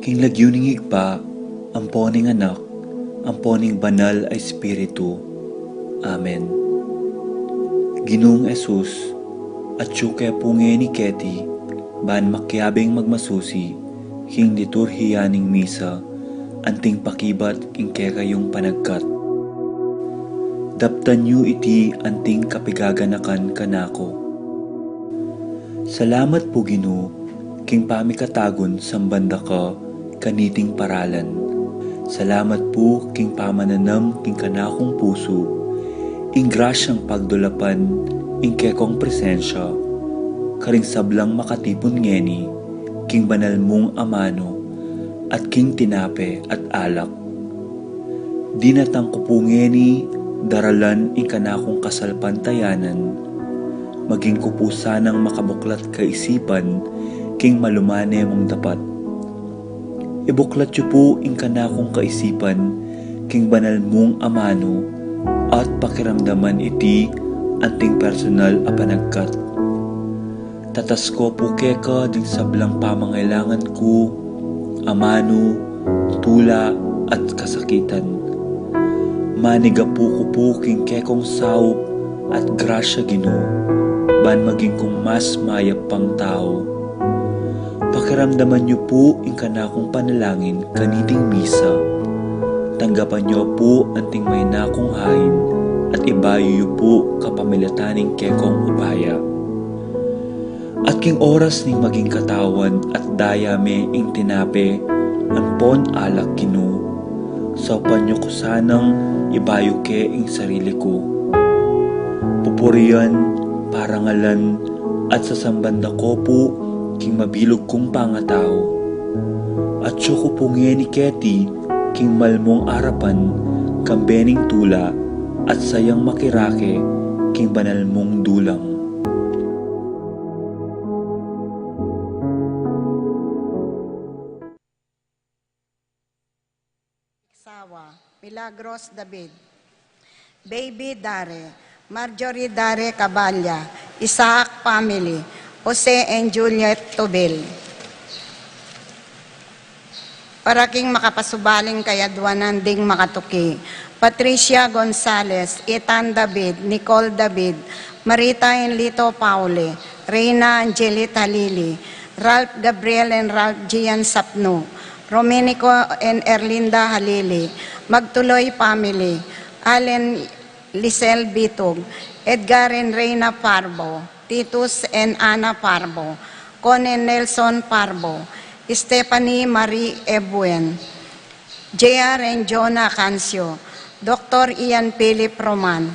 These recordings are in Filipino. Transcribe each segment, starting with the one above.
King lagyuning higpa, amponing anak, amponing banal ay Espiritu. Amen. Ginoong Esus, at syuke punge ni Keti, ban makyabing magmasusi, king liturhiyaning misa, anting pakibat king kekayong panagkat. Daptan yu iti anting kapigaganakan kanako. Salamat po Ginoo, king pamikatagon sambanda ka, kaniting paralan. Salamat po king pamananam king kanakong puso, ing grasyang pagdulapan, ing kekong presensya, karing sablang makatipon ngeni, king banal mong amano, at king tinape at alak. Dinatang ko po ngeni, daralan ing kanakong kasalpantayanan, maging kupo sanang makabuklat kaisipan, king malumane mong dapat. Ibuklat yu po ing kanakong kaisipan, king banal mong amano, at pakiramdaman iti anting personal a panagkat. Tatas ko po keka ding sablang pamangailangan ko, amano, tula at kasakitan. Maniga po ko po king kekong saup at grasya Ginoo, ban maging kong mas mayap pang tao. Pakiramdaman niyo po ing kanakong panalangin kaniting misa. Tanggapan niyo po anting may nakong hain at ibayo niyo po kapamilataning kekong upaya. At king oras ning maging katawan at dayame ing tinape, anpon alak Ginoo. Saupan niyo ko sanang ibayo ke ing sarili ko. Pupurian, parangalan, at sasambanda ko po king mabilog kong pangatao. At siyo ko po ni Keti, king malmong arapan, kambening tula, at sayang makirake, king banal mong dulang. Sawa, Milagros David, Baby Dare, Marjorie Dare Caballa, Isaac family, Jose and Juliet Tobel. Para king makapasubaling kayadwanan ding makatuki, Patricia Gonzalez, Ethan David, Nicole David, Marita Enlito Paule, Reina Angelit Halili, Ralph Gabriel and Ralph Gian Sapno, Romenico and Erlinda Halili, Magtuloy family, Allen Lisel Bitog, Edgar and Reina Parbo, Titus and Ana Parbo, Conen Nelson Parbo, Stephanie Marie Ebuen, J.R. and Jonah Cancio, Dr. Ian Philip Roman,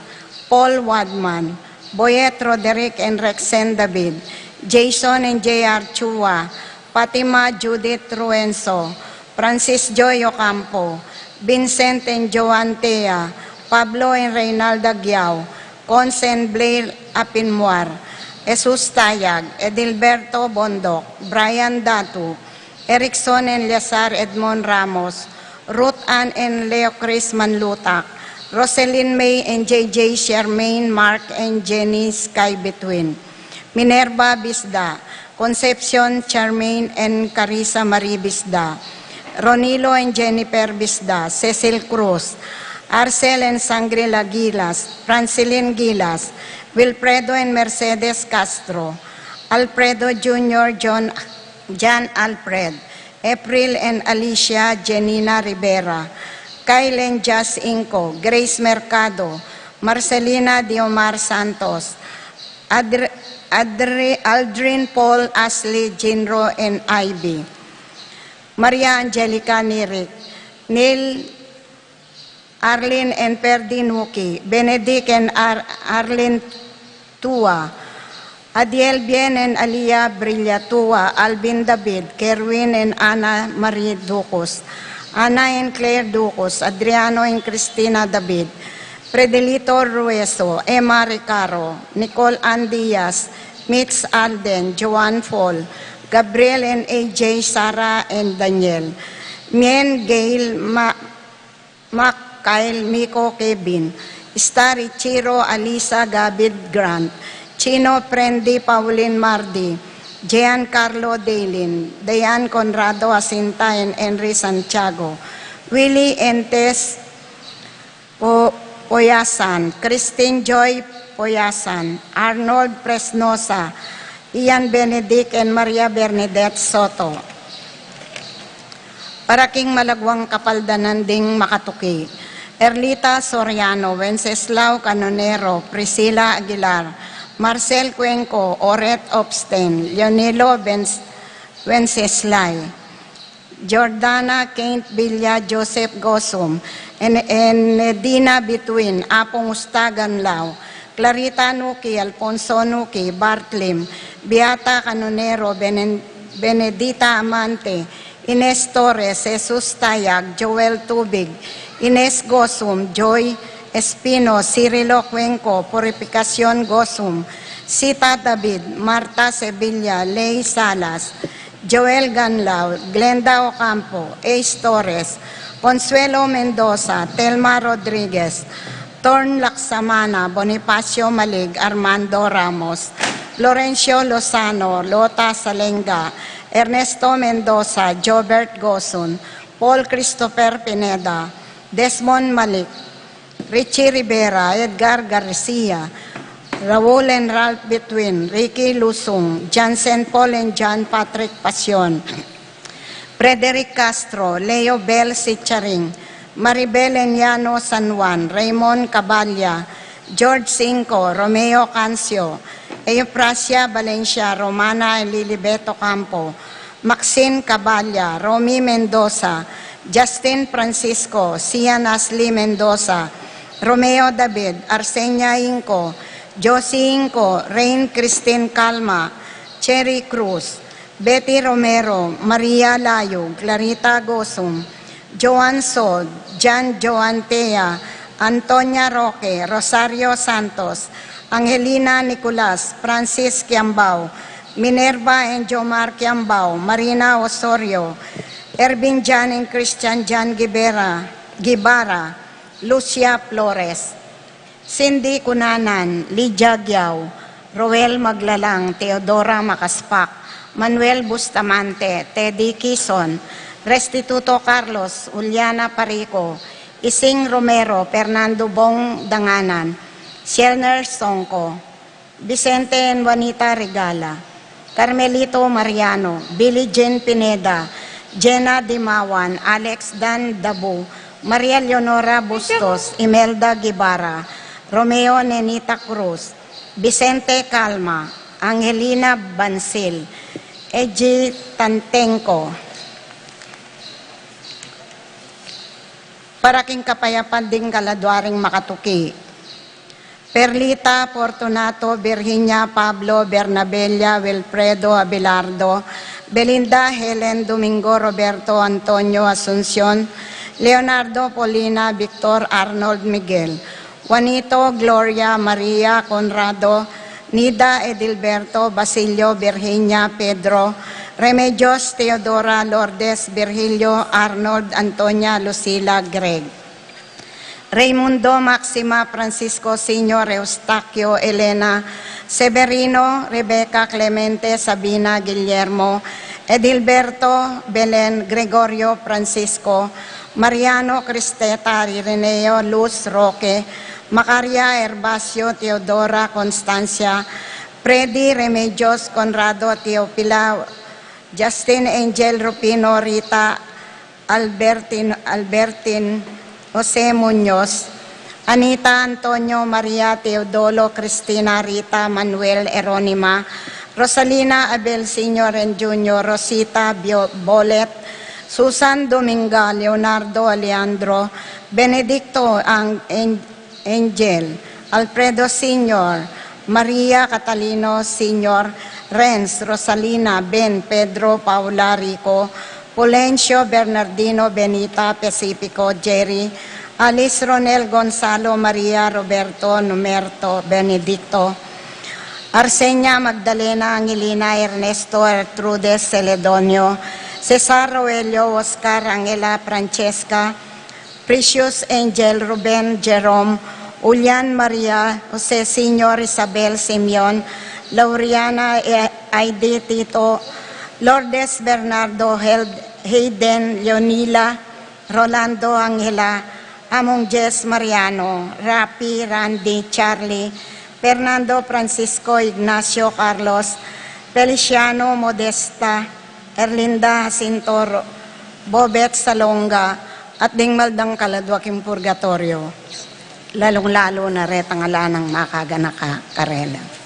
Paul Wadman, Boyet Roderick and Rexen David, Jason and J.R. Chua, Fatima Judith Ruenso, Francis Joy Ocampo, Vincent and Joan Tea, Pablo and Reynalda Giao, Consen Blair Apinmuar, Jesus Tayag, Edilberto Bondok, Brian Datu, Erickson and Lazar Edmond Ramos, Ruth Ann and Leo Chris Manlutak, Roselyn May and JJ Shermaine, Mark and Jenny Sky Between, Minerva Bisda, Concepcion Charmaine and Carissa Marie Bisda, Ronilo and Jennifer Bisda, Cecil Cruz, Arcel and Sangrila Gilas, Francilin Gilas, Wilfredo and Mercedes Castro, Alfredo Jr. John Alfred, April and Alicia Janina Rivera, Kyle and Jazz Inco, Grace Mercado, Marcelina Diomar Santos, Aldrin Paul Ashley Jinro and Ivy, Maria Angelica Nirik, Neil Arlene and Perdi Nuki, Benedict and Arlene Tua, Adiel Bien and Alia Brillatua, Alvin David, Kerwin and Ana Marie Ducos, Ana and Claire Ducos, Adriano and Cristina David, Predelito Rueso, Emma Recaro, Nicole Ann Diaz, Mitch Alden, Joan Fall, Gabriel and AJ, Sarah and Daniel, Mien Gail, Mac Kyle, Miko Kevin, Starry Chiro, Alisa Gabid Grant, Chino Prendi Pauline Mardi, Giancarlo Daylin, Dayan Conrado Asinta and Henry Santiago, Willie Entes Poyasan, Christine Joy Poyasan, Arnold Presnosa, Ian Benedict and Maria Bernadette Soto. Para king malagwang kapaldanan ding makatuki, Erlita Soriano, Wenceslao Canonero, Priscilla Aguilar, Marcel Cuenco, Oret Obsten, Leonilo Wenceslay, Jordana Kent Villa, Joseph Gosum, and Dina Between, Apong Ustagan Lao, Clarita Nuki, Alfonso Nuki, Bartlim, Beata Canonero, Benedita Amante, Ines Torres, Jesus Tayag, Joel Tubig, Ines Gosum, Joy Espino, Cirilo Cuenco, Purificación Gosum, Sita David, Marta Sevilla, Ley Salas, Joel Ganlao, Glenda Ocampo, Ace Torres, Consuelo Mendoza, Telma Rodriguez, Torn Laksamana, Bonifacio Malig, Armando Ramos, Florencio Lozano, Lota Salenga, Ernesto Mendoza, Jobert Gosun, Paul Christopher Pineda, Desmond Malik, Richie Rivera, Edgar Garcia, Raul and Ralph Between, Ricky Lusung, Jansen Paul and John Patrick Pasion, Frederick Castro, Leo Bel Sicharing, Maribel Enyano San Juan, Raymond Caballa, George Cinco, Romeo Cancio, Eufrasia Valencia, Romana Lilibeto Campo, Maxine Caballa, Romy Mendoza, Justin Francisco, Sian Asli Mendoza, Romeo David, Arsenia Inco, Josie Inco, Rain Christine Calma, Cherry Cruz, Betty Romero, Maria Layo, Clarita Gosum, Joan Sod, Jan Joan Tea, Antonia Roque, Rosario Santos, Angelina Nicolas, Francis Kiambao, Minerva and Jomar Kiambao, Marina Osorio, Ervin Jan and Christian Jan Gibara, Lucia Flores, Cindy Cunanan, Lydia Giao, Roel Maglalang, Teodora Makaspak, Manuel Bustamante, Teddy Quizon, Restituto Carlos, Uliana Parico, Ising Romero, Fernando Bong Danganan, Shelner Songko, Vicente and Juanita Regala, Carmelito Mariano, Billie Jean Pineda, Jenna Dimawan, Alex Dan Dabu, Maria Leonora Bustos, Imelda Gibara, Romeo Nenita Cruz, Vicente Calma, Angelina Bansil, Eji Tantenko. Para king kapayapan ding kaladwaring makatuki, Perlita Fortunato, Virginia Pablo, Bernabella, Wilfredo Abelardo, Belinda Helen Domingo, Roberto Antonio Asuncion, Leonardo Polina, Victor Arnold Miguel, Juanito Gloria Maria Conrado, Nida Edilberto, Basilio Virginia Pedro, Remedios Teodora Lourdes Virgilio Arnold Antonia Lucila Greg, Raimundo Maxima Francisco Senior Eustaquio Elena Severino Rebecca Clemente Sabina Guillermo Edilberto Belen Gregorio Francisco Mariano Cristeta Ireneo Luz Roque Macaria Herbacio Teodora Constancia Freddy Remedios Conrado Teopila Justin Angel Rupino Rita Albertin Jose Muñoz, Anita Antonio Maria Teodolo Cristina Rita Manuel Eronima, Rosalina Abel Sr. and Jr., Rosita Bolet, Susan Dominga, Leonardo Alejandro, Benedicto Angel, Alfredo Sr., Maria Catalino Sr., Renz, Rosalina, Ben, Pedro, Paula Rico, Polencio Bernardino Benita Pacifico, Jerry, Alice Ronel Gonzalo Maria Roberto Numerto Benedicto, Arsenia Magdalena Angelina Ernesto Ertrudes Celedonio, Cesar Roelio Oscar Angela Francesca, Precious Angel Ruben Jerome, Julian Maria Jose Senior Isabel Simeon, Lauriana I.D. Tito, Lourdes Bernardo Hayden Leonila, Rolando Angela, Among Jess Mariano, Rapi, Randy, Charlie, Fernando Francisco Ignacio Carlos, Feliciano Modesta, Erlinda Jacinto, Bobet Salonga, at Dingmaldang Kaladwaking Purgatorio, lalong-lalo na retang ala ng makaganaka karela.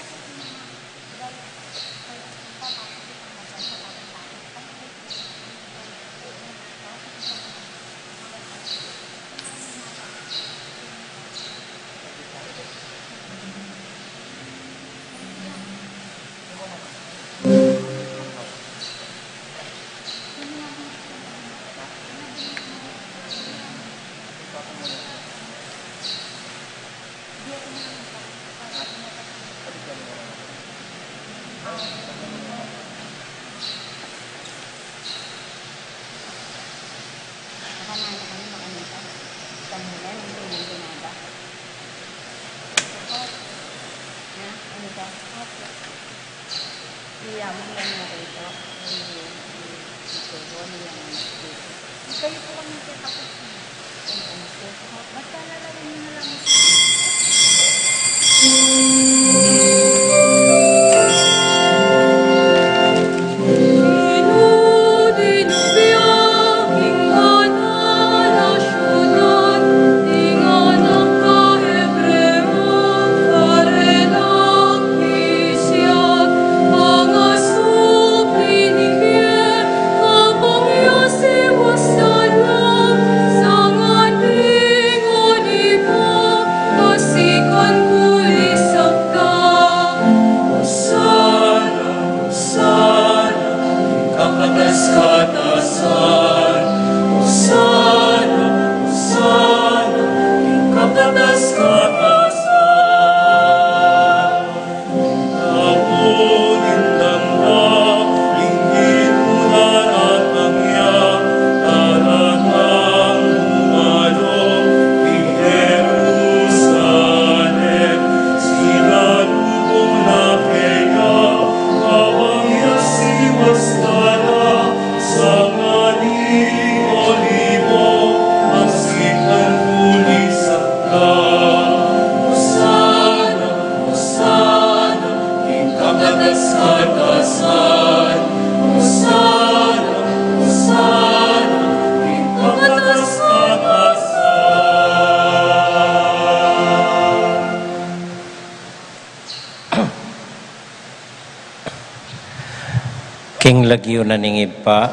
King lagyo na ningib pa,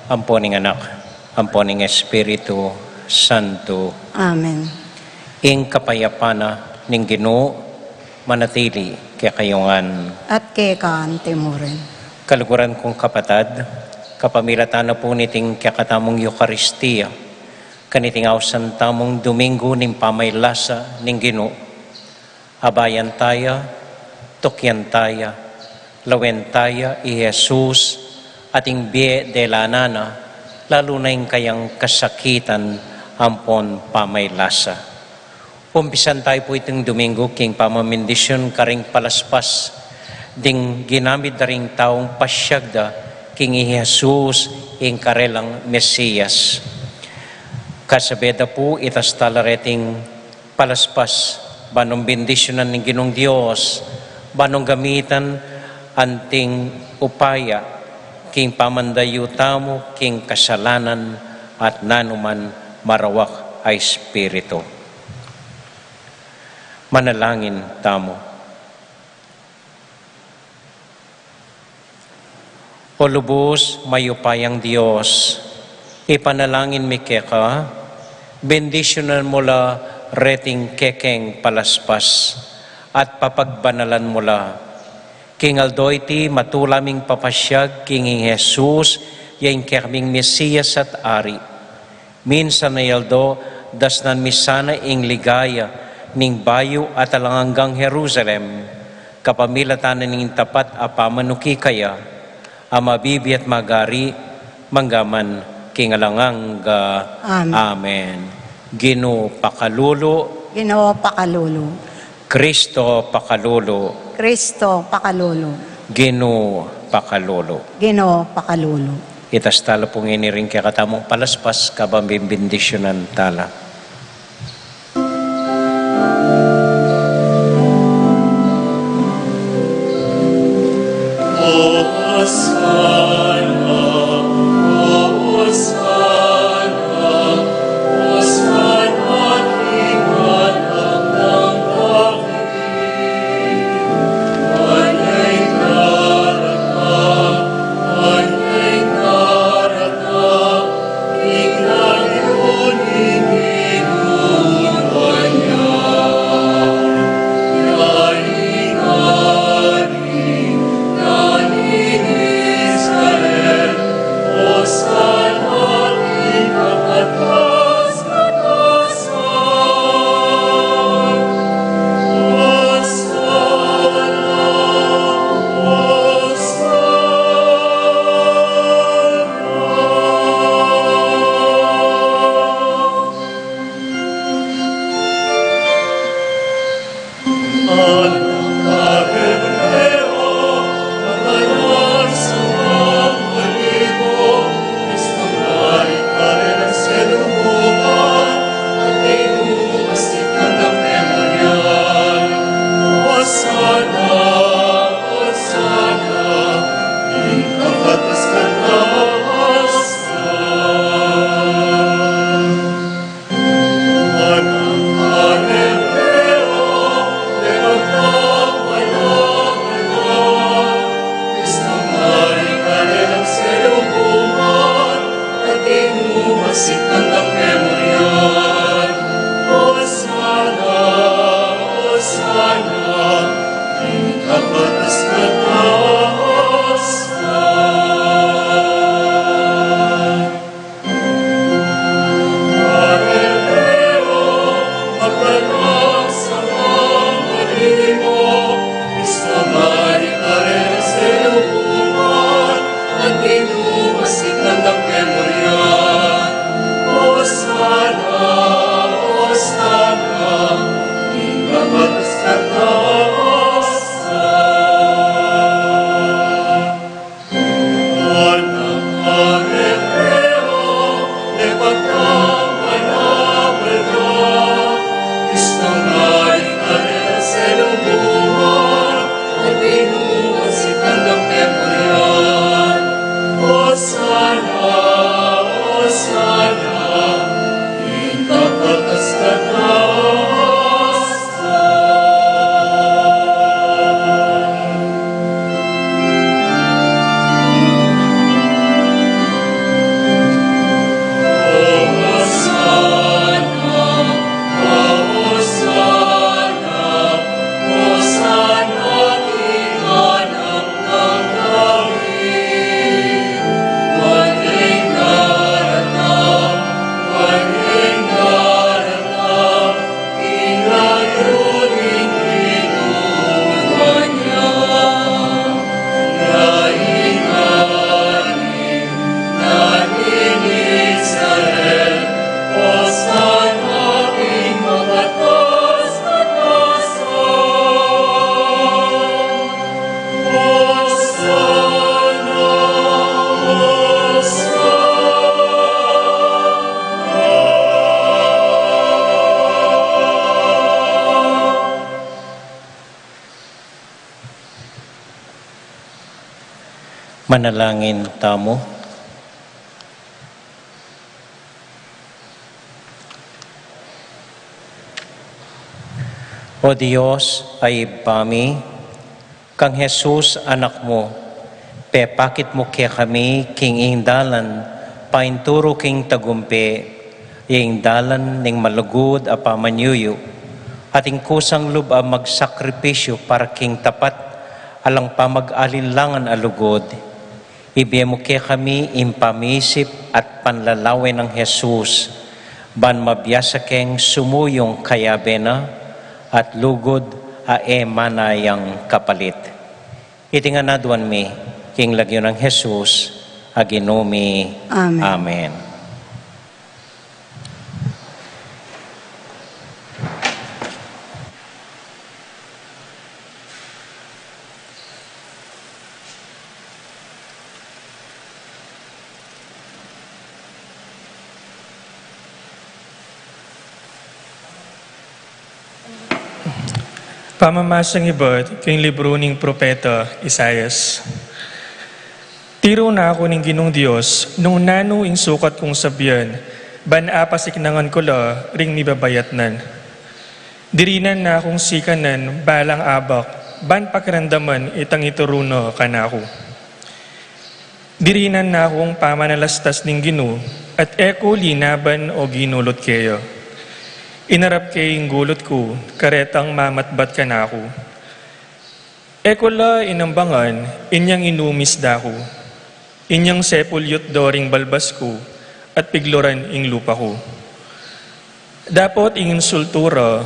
amponing anak, amponing Espiritu Santo. Amen. Ing kapayapana ning Ginoo manatili kay kayungan. At kay kaan timurin. Kaluguran kong kapatad, kapamilatan na po niting kakatamong Eucharistia, kaniting awsan tamong Domingo ning pamaylasa ning Ginoo. Abayan taya, tukyan taya, lawen taya i Jesus ating biye de la nana, lalo na yung kayang kasakitan ampon pamaylasa. Umpisan tayo po itong Domingo, king pamamindisyon karing palaspas, ding ginamit na ring taong pasyagda, king i Jesus ing karelang Mesiyas. Kasabeda po itas talareting palaspas, banong bendisyonan ng Ginong Diyos, banong gamitan anting upaya, king pamandayo tamo, king kasalanan, at nanuman marawak ay Espiritu. Manalangin tamo. O lubos, mayupayang Diyos, ipanalangin mi keka, bendisyonan mo la reting kekeng palaspas, at papagbanalan mo la King Aldoyti matulaming papasyag King Jesus yain kerming Mesiyas at Ari. Minsan na yaldo dasnan misana ing ligaya ning bayo at alanganggang Jerusalem kapamilatan ning tapat apamanuki kaya amabibi at magari manggaman King alangangga. Amen. Ginoo pakalulu. Ginoo pakalulu. Kristo pakalulu. Kristo pakalolo. Ginoo pakalolo. Ginoo pakalolo. Itas tala pong iniring kaya katamong palaspas kabambimbindisyonan tala. Manalangin tamo. O Diyos ay bami, kang Jesus anak mo, pepakit mo kaya kami king ingdalan, painturo king tagumpe, ingdalan ning malugod a pamanyuyo, ating kusang lub a magsakripisyo para king tapat, alang pamag-alinlangan alugod. Ibiya mo kaya kami impamisip at panlalawin ng Jesus, ban mabiyasa keng sumuyong kayabe na, at lugod a manayang kapalit. Iti nga naduan mi, king lagyo ng Jesus, aginumi. Amen. Amen. Pamamasang iba't kay libro ning propeta Isayas. Tiro na ako ning Ginong Dios, nung nano ing sukat kong sabiyan, ban apasiknangan ko la, ring nibabayatnan. Dirinan na akong sikanan, balang abak, ban pakiramdaman itang ituruno kanako. Dirinan na akong pamanalastas ning Ginoo, at eko linaban o ginulot kayo. Inarap kayong gulot ko, karetang mamatbat ka na ako. Eko la inambangan, inyang inumis dako. Inyang sepulyot doring balbas ko, at pigloran ing lupa ko. Dapat ing insultura,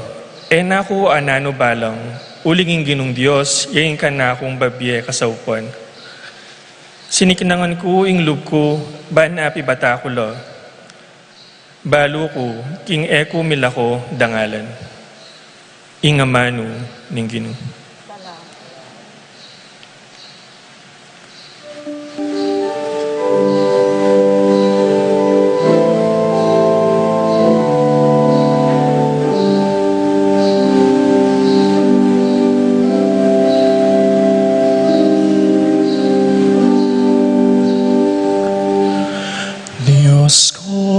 nako anano balang, uling ing Ginong Diyos, yaing ka na akong babye kasaupan. Sinikinangan ko ing lub ko, ban api bata ko la. Balo ko, king eko milako dangalan. Ingamano ning Ginoo.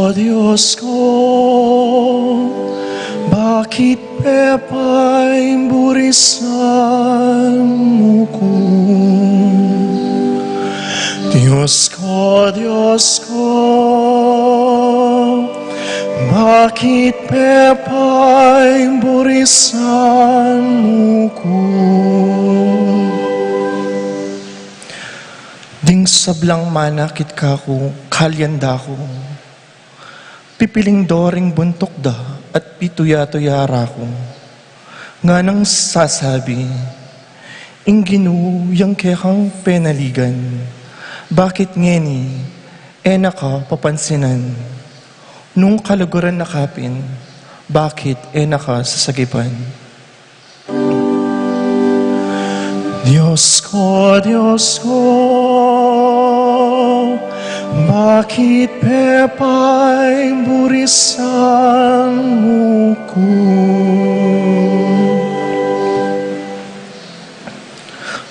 Diyos ko, bakit pepa'y burisan mo ko? Diyos ko, bakit pepa'y burisan mo ko? Ding sablang manakit ka ko, kalyanda ko. Pipiling doring buntok da at pituya-tuyara ko. Nga nang sasabi, ing Ginoo yang kekang penaligan, bakit ngeni, naka papansinan, nung kaluguran nakapin, bakit naka sasagipan. Diyos ko, bakit pepa'y burisan mo ko?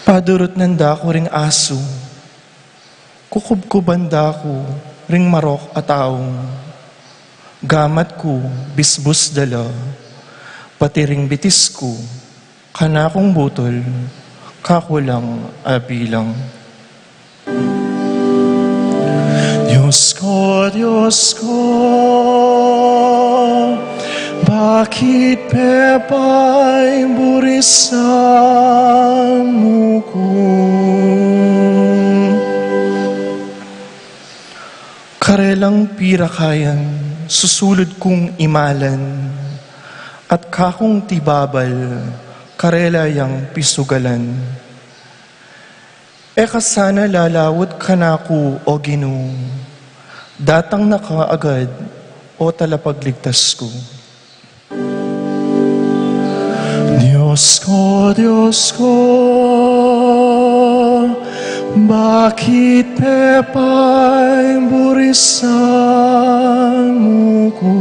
Padurot nanda ko ring aso, kukubkuban da ko ring marok at taong, gamat ko bisbus dala, pati ring bitis ko, kanakong butol, kakulang abilang. Diyos ko, bakit pepa'y burisan mo ko? Karelang pirakayan, susulod kong imalan, at kakong tibabal, karelayang pisugalan. Eka sana lalawot ka na ko, o Ginoo, datang nakaagad o talapagligtas ko. Diyos ko, bakit pepa'y burisan mo ko?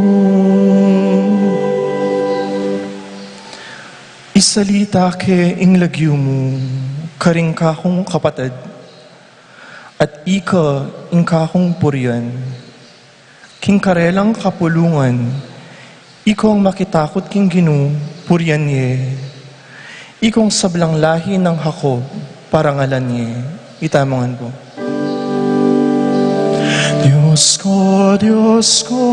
Isalita ke ing lagyo mo, karing kakong kapatid, at ika ing kakong purian, king karelang kapulungan, ikong makitakot king Ginoo, purian niye, ikong sablang lahi ng Hakob, parangalan niye, itamangan po. Diyos ko,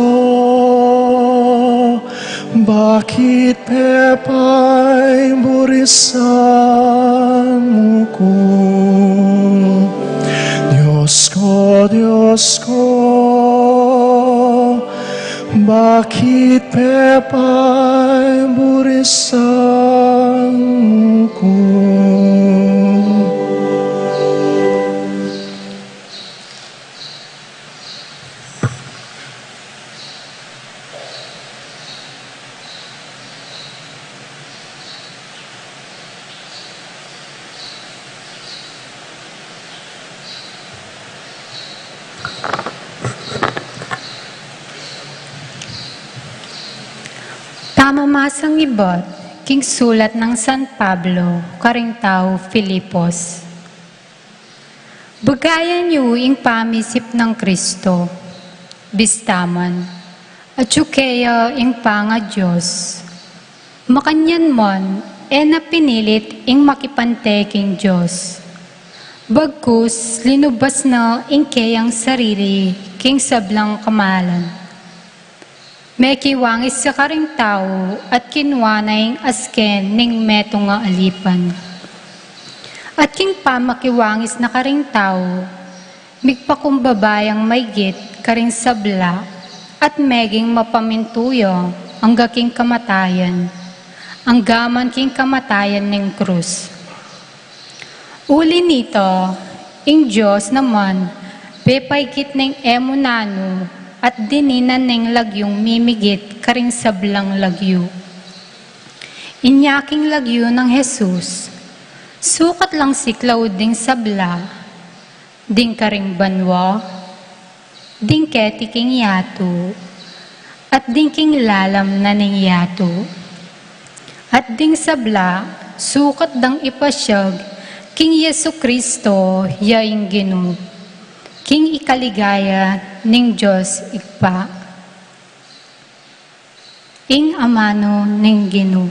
bakit pepa'y burisan mo ko? Diyos ko, bakit pepa'y burisan mo ko? Pamamasang iba't king sulat ng San Pablo, karing tao Filipos. Bagayan niyo ing pamisip ng Kristo, bistaman, at kaya ing panga Diyos. Makanyan mon, na pinilit ing makipante king Diyos. Bagkus, linubas na ing kayang sarili, king sablang kamalan. May kiwangis sa karing tao at kinwanay asken ning meto nga alipan. At king pamakiwangis na karing tao, migpakumbabayang maygit karing sabla at meging mapamintuyo ang gaking kamatayan, ang gaman king kamatayan ning krus. Uli nito, ing Diyos naman, bepaygit ning emunano, at dininan ng lagyong mimigit karing sablang lagyo. Inyaking lagyo ng Jesus, sukat lang siklaw ding sabla, ding karing banwa, ding ketiking yato, at ding king lalam na ning yato. At ding sabla, sukat dang ipasyag, king Yesu Kristo, yaing Ginoo. King ikaligaya ning Diyos igpa. Ing amano ning Ginoo.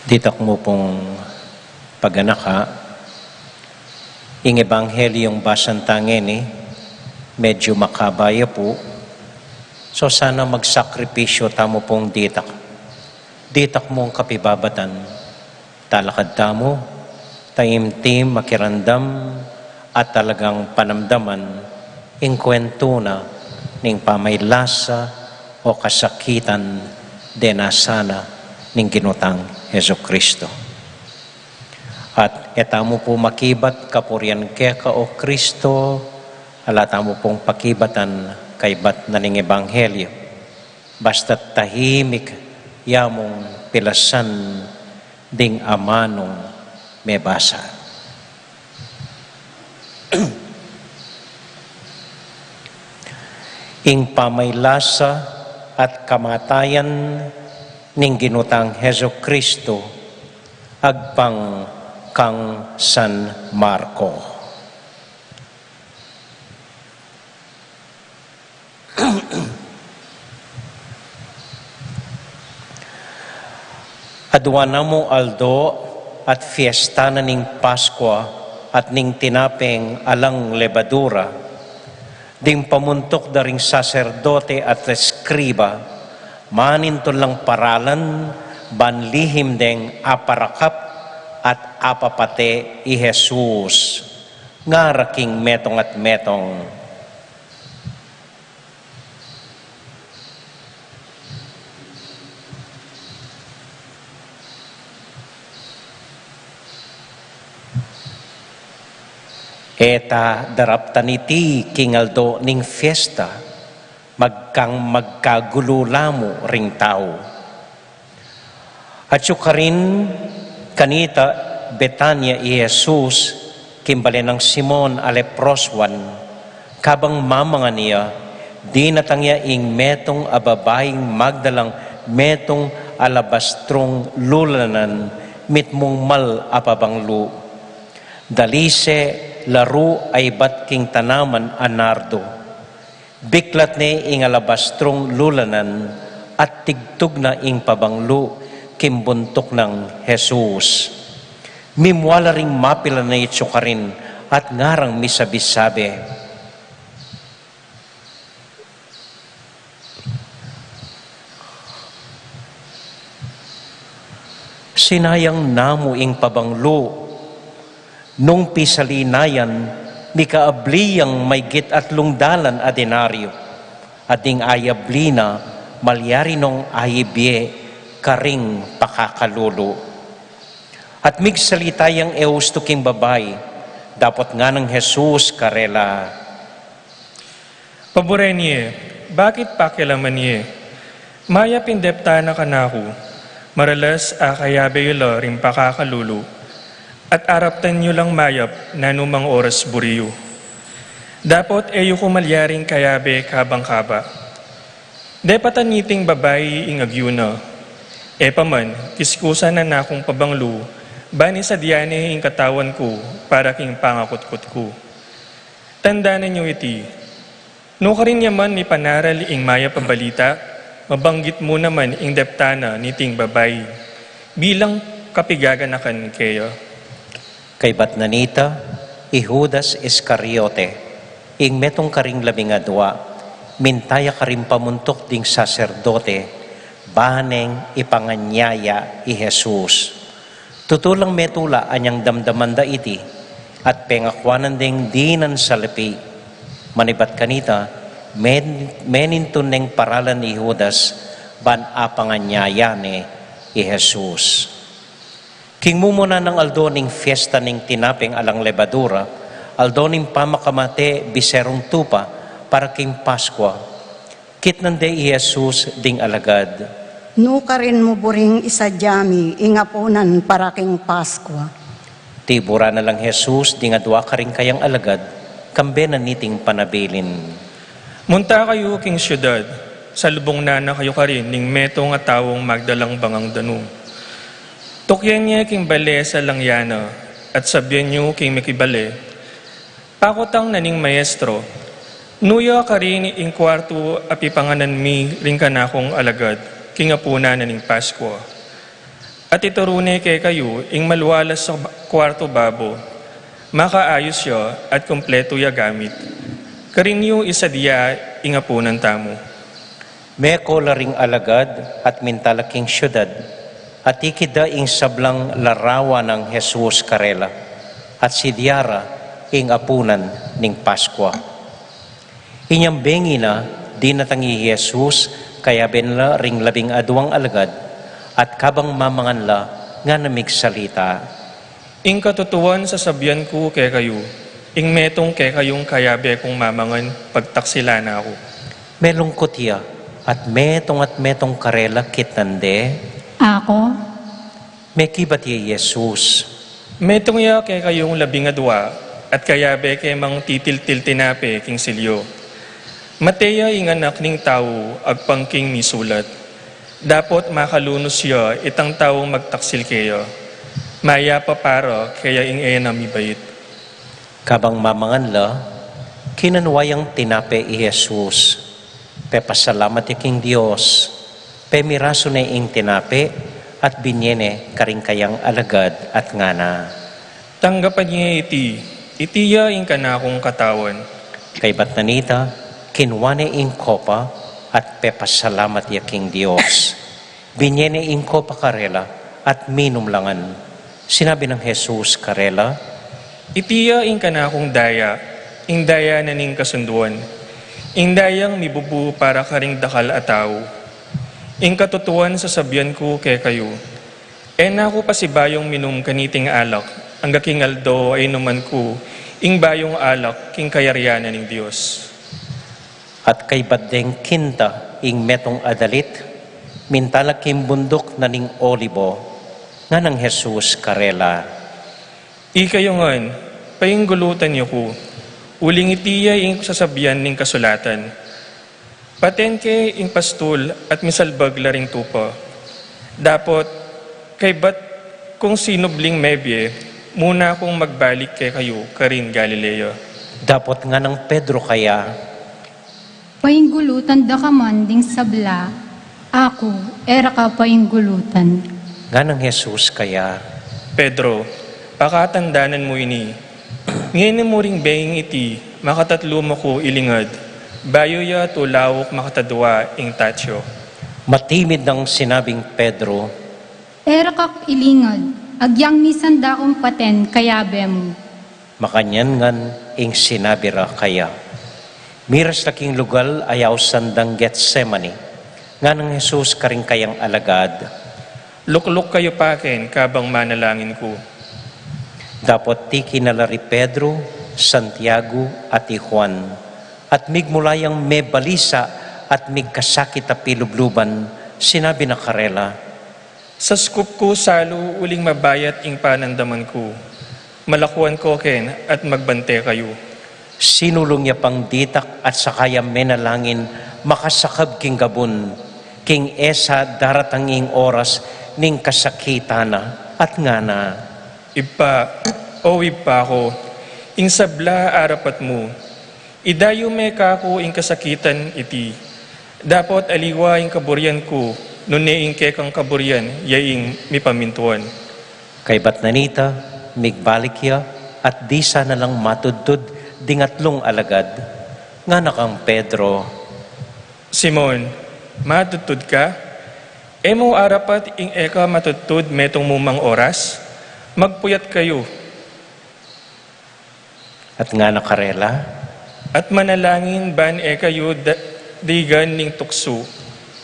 Ditak mo pong paganaka, ing ebanghelyong basantangin medyo makabaya po. So sana magsakripisyo tamo pong ditak. Ditak mong kapibabatan, talakad tamo, taimtim, makirandam, at talagang panamdaman, ing kwento na, ning pamaylasa o kasakitan, denasana, ning ginutang Heso Kristo. At etamo po makibat kapurian keka o Kristo, alata mo pong pakibatan kay bat na ning ebanghelyo. Basta't tahimik yamong pilasan ding amanong mebasa. Ing pamaylasa at kamatayan ning ginutang Heso Kristo agpang kang San Marco. Adwana mo aldo at fiesta na ning Paskwa at ning tinapeng alang lebadura, Ding pamuntok daring saserdote at eskriba, maninton lang paralan, banlihim deng aparakap at apapate i Jesus. Ngaraking metong at metong. Eta daraptaniti kingaldo ning fiesta, magkagululamo ring tao. At karin kanita Betania i Jesus, kimbali ng Simon Aleproswan, kabang mamanga niya, di natangya ing metong ababaing magdalang metong alabastrong lulanan, mitmong mal apabanglu. Dalise laro ay batking tanaman anardo. Biklat ni ing alabastrong lulanan at tigtog na ing pabanglo kimbuntok ng Jesus. Mimwala ring mapila na itsukarin at ngarang misabi-sabi. Sinayang namo ing pabanglo nung pisalinayan, mi kaabliyang may git at lungdalan a denaryo, ading ayablina, malyari nung ayibye, karing pakakalulo. At migsalitayang eusto king babay, dapat nga ng Jesus karela. Paborenye, bakit pakilaman niye? Maya pindeptana kanaku, maralas akayabe yula rin pakakalulo. At araptan nyo lang mayap na numang oras buriyo. Dapat eyo kumalyaring kayabe kabang-kaba. Depatan ngiting babae ingagyuna. Epaman, kiskusa na nakong pabanglu, bani sa diyane ing katawan ko para king pangakutkot ko. Tandaan nyo iti, no ka rin yaman ni panaral ing maya pabalita, mabanggit mo naman ing deptana niting babae, bilang kapigaganakan kayo. Kay Batnanita, i Judas Iscariote, ing metong karing labingadwa, mintaya karing pamuntok ding saserdote, baneng ipanganyaya i Jesus. Tutulang metula anyang damdamanda iti, at pengakwanan ding dinan salapi. Manibat kanita, menintun neng paralan ni Judas, ban apanganyaya ni i Jesus. King mumuna ng aldoning fiesta ning tinaping alang lebadura, aldoning pamakamate biserong tupa para king Paskwa. Kitnande i Jesus ding alagad. No ka rin mo buring isadyami, ingapunan para king Paskwa. Tibura na lang Jesus ding adwa ka rin kayang alagad, kambenan niting panabilin. Munta kayo king syudad, sa lubong na kayo ka rin ning metong at tawong magdalang bangang danong. Tukyan niya king bale sa langyana at sabyan niyo king makibale. Pakotang naning maestro, nuya ka rin ing kwarto apipanganan mi ring kanakong alagad, king apuna naning Pasko. At iturune kay kayo ing maluwalas sa kwarto babo, makaayos siya at kompleto ya gamit. Karin niyo isa diya ing apunan tamo. Meko laring alagad at mintalaking syudad, at ikida ing sablang larawa ng Jesus karela, at si Diara ing apunan ning Paskwa. Inyambengi na, di natangi Jesus, kaya benla ring labing aduang alagad, at kabang mamangan la, nga namigsalita. Ing katutuan sa sabyan ko kay kayo, ing metong kay kayong kayabe kong mamangan pagtaksila na ako. Melungkot ya, at metong karela kitnande, Ako, mekibat ya Jesus. Metong ya kay kayong labing adwa, at kayabe kay mang titil-til tinape king silyo. Mateya ing anak ning tao, agpangking misulat. Dapat makalunos siya itang taong magtaksil kayo. Maya pa para kaya ing ena mibait. Kabang mamangan la, kinanwayang tinape i Jesus. Pepasalamat yaking Diyos. Pemiraso na ing tinape at binyene karing kayang alagad at ngana. Tanggapan niya iti, itiya ing kanakong katawan. Kay Batnanita, kinwane ing kopa at pepasalamat yaking Diyos. Binyene ing kopa karela at minum langan. Sinabi ng Jesus karela, Itiya ing kanakong daya, ing daya na ning kasunduan. Ing dayang mibubu para karing dakal ataw. Ing katutuan sa sabyan ko kay kayo. Ena ko pasibayong minum kaniting alak, ang gaking aldo ay numan ko, ing bayong alak, king kayaryanan ng Diyos. at kay Badeng Kinta ing metong adalit, mintalak kim bundok na ning olibo, nga ng Jesus karela. Ikayongan, painggulutan niyo ko, uling itiya ing sasabihan ning kasulatan. Patengke ing pastul at misalbag laring tupa. Dapot, kay bat kung sinubling mebye, muna akong magbalik kay kayo, karin Galileo. Dapot nga ng Pedro kaya, Painggulutan da ka man ding sabla, ako, era ka painggulutan. nga ng Jesus kaya, Pedro, pakatandanan mo ini. Ngayon mo ring baying iti, makatatlo mo ko ilingad. Bayo ya to lawok makatadwa ing tatsyo. matimid ng sinabing Pedro, Era kak ilingad, agyang misan da kong paten kayabe mo. makanyan ngan ing sinabi ra kaya. Miras laking lugal ayaw sandang Getsemani, nga ng Jesus karing kayang alagad. Lukluk kayo paken kabang manalangin ko. Dapat ti kinalari Pedro, Santiago at Juan, at migmulayang may balisa at migkasakit a pilubluban, sinabi na karela, Sa skup ko salo uling mabayat ing panandaman ko. Malakuan ko ken at magbante kayo. sinulong niya pang ditak at sakaya menalangin, makasakab king gabon, king esa daratang ing oras, ning kasakitana at ngana. Ipa, o ipa ko, ing sabla arapat mo. Idayo me kako ing kasakitan iti. Dapat aliwa ing kaburyan ko, nune ing kekang kaburyan, yaing mipamintuan. Kay Batnanita, migbalik ya, at di sana lang matudtud, dingatlong alagad, nga nakang Pedro. Simon, matutod ka? Emo arapat ing eka matutod metong mumang oras? Magpuyat kayo At nga nakarela, at manalangin ban eka yu digan ning tukso.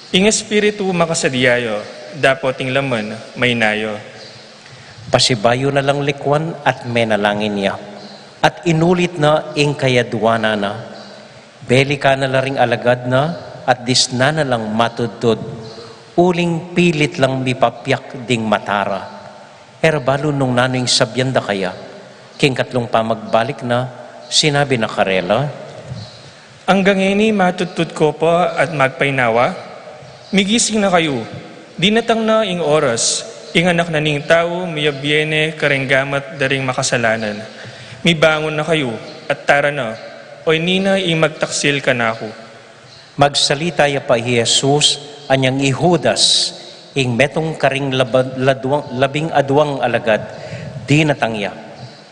Ing espiritu makasadiyayo, dapat ing laman may nayo. pasibayo na lang likwan at menalangin niya. At inulit na ing kayadwana na, beli ka na laring alagad na, at disna na lang matudtod, uling pilit lang mipapyak ding matara. Erbalo nung nanoing sabyanda kaya, king katlong pa magbalik na, sinabi na karela, Ang gangeni matutod ko pa at magpainawa, migising na kayo, dinatang na ing oras, ing anak na ning tao, miyabyene karenggamat daring makasalanan. Mibangon na kayo, at tara na, oy nina ing magtaksil ka na ako. magsalita ya pa Jesus, anyang ihudas, ing metong karing labing adwang alagad, di natangya.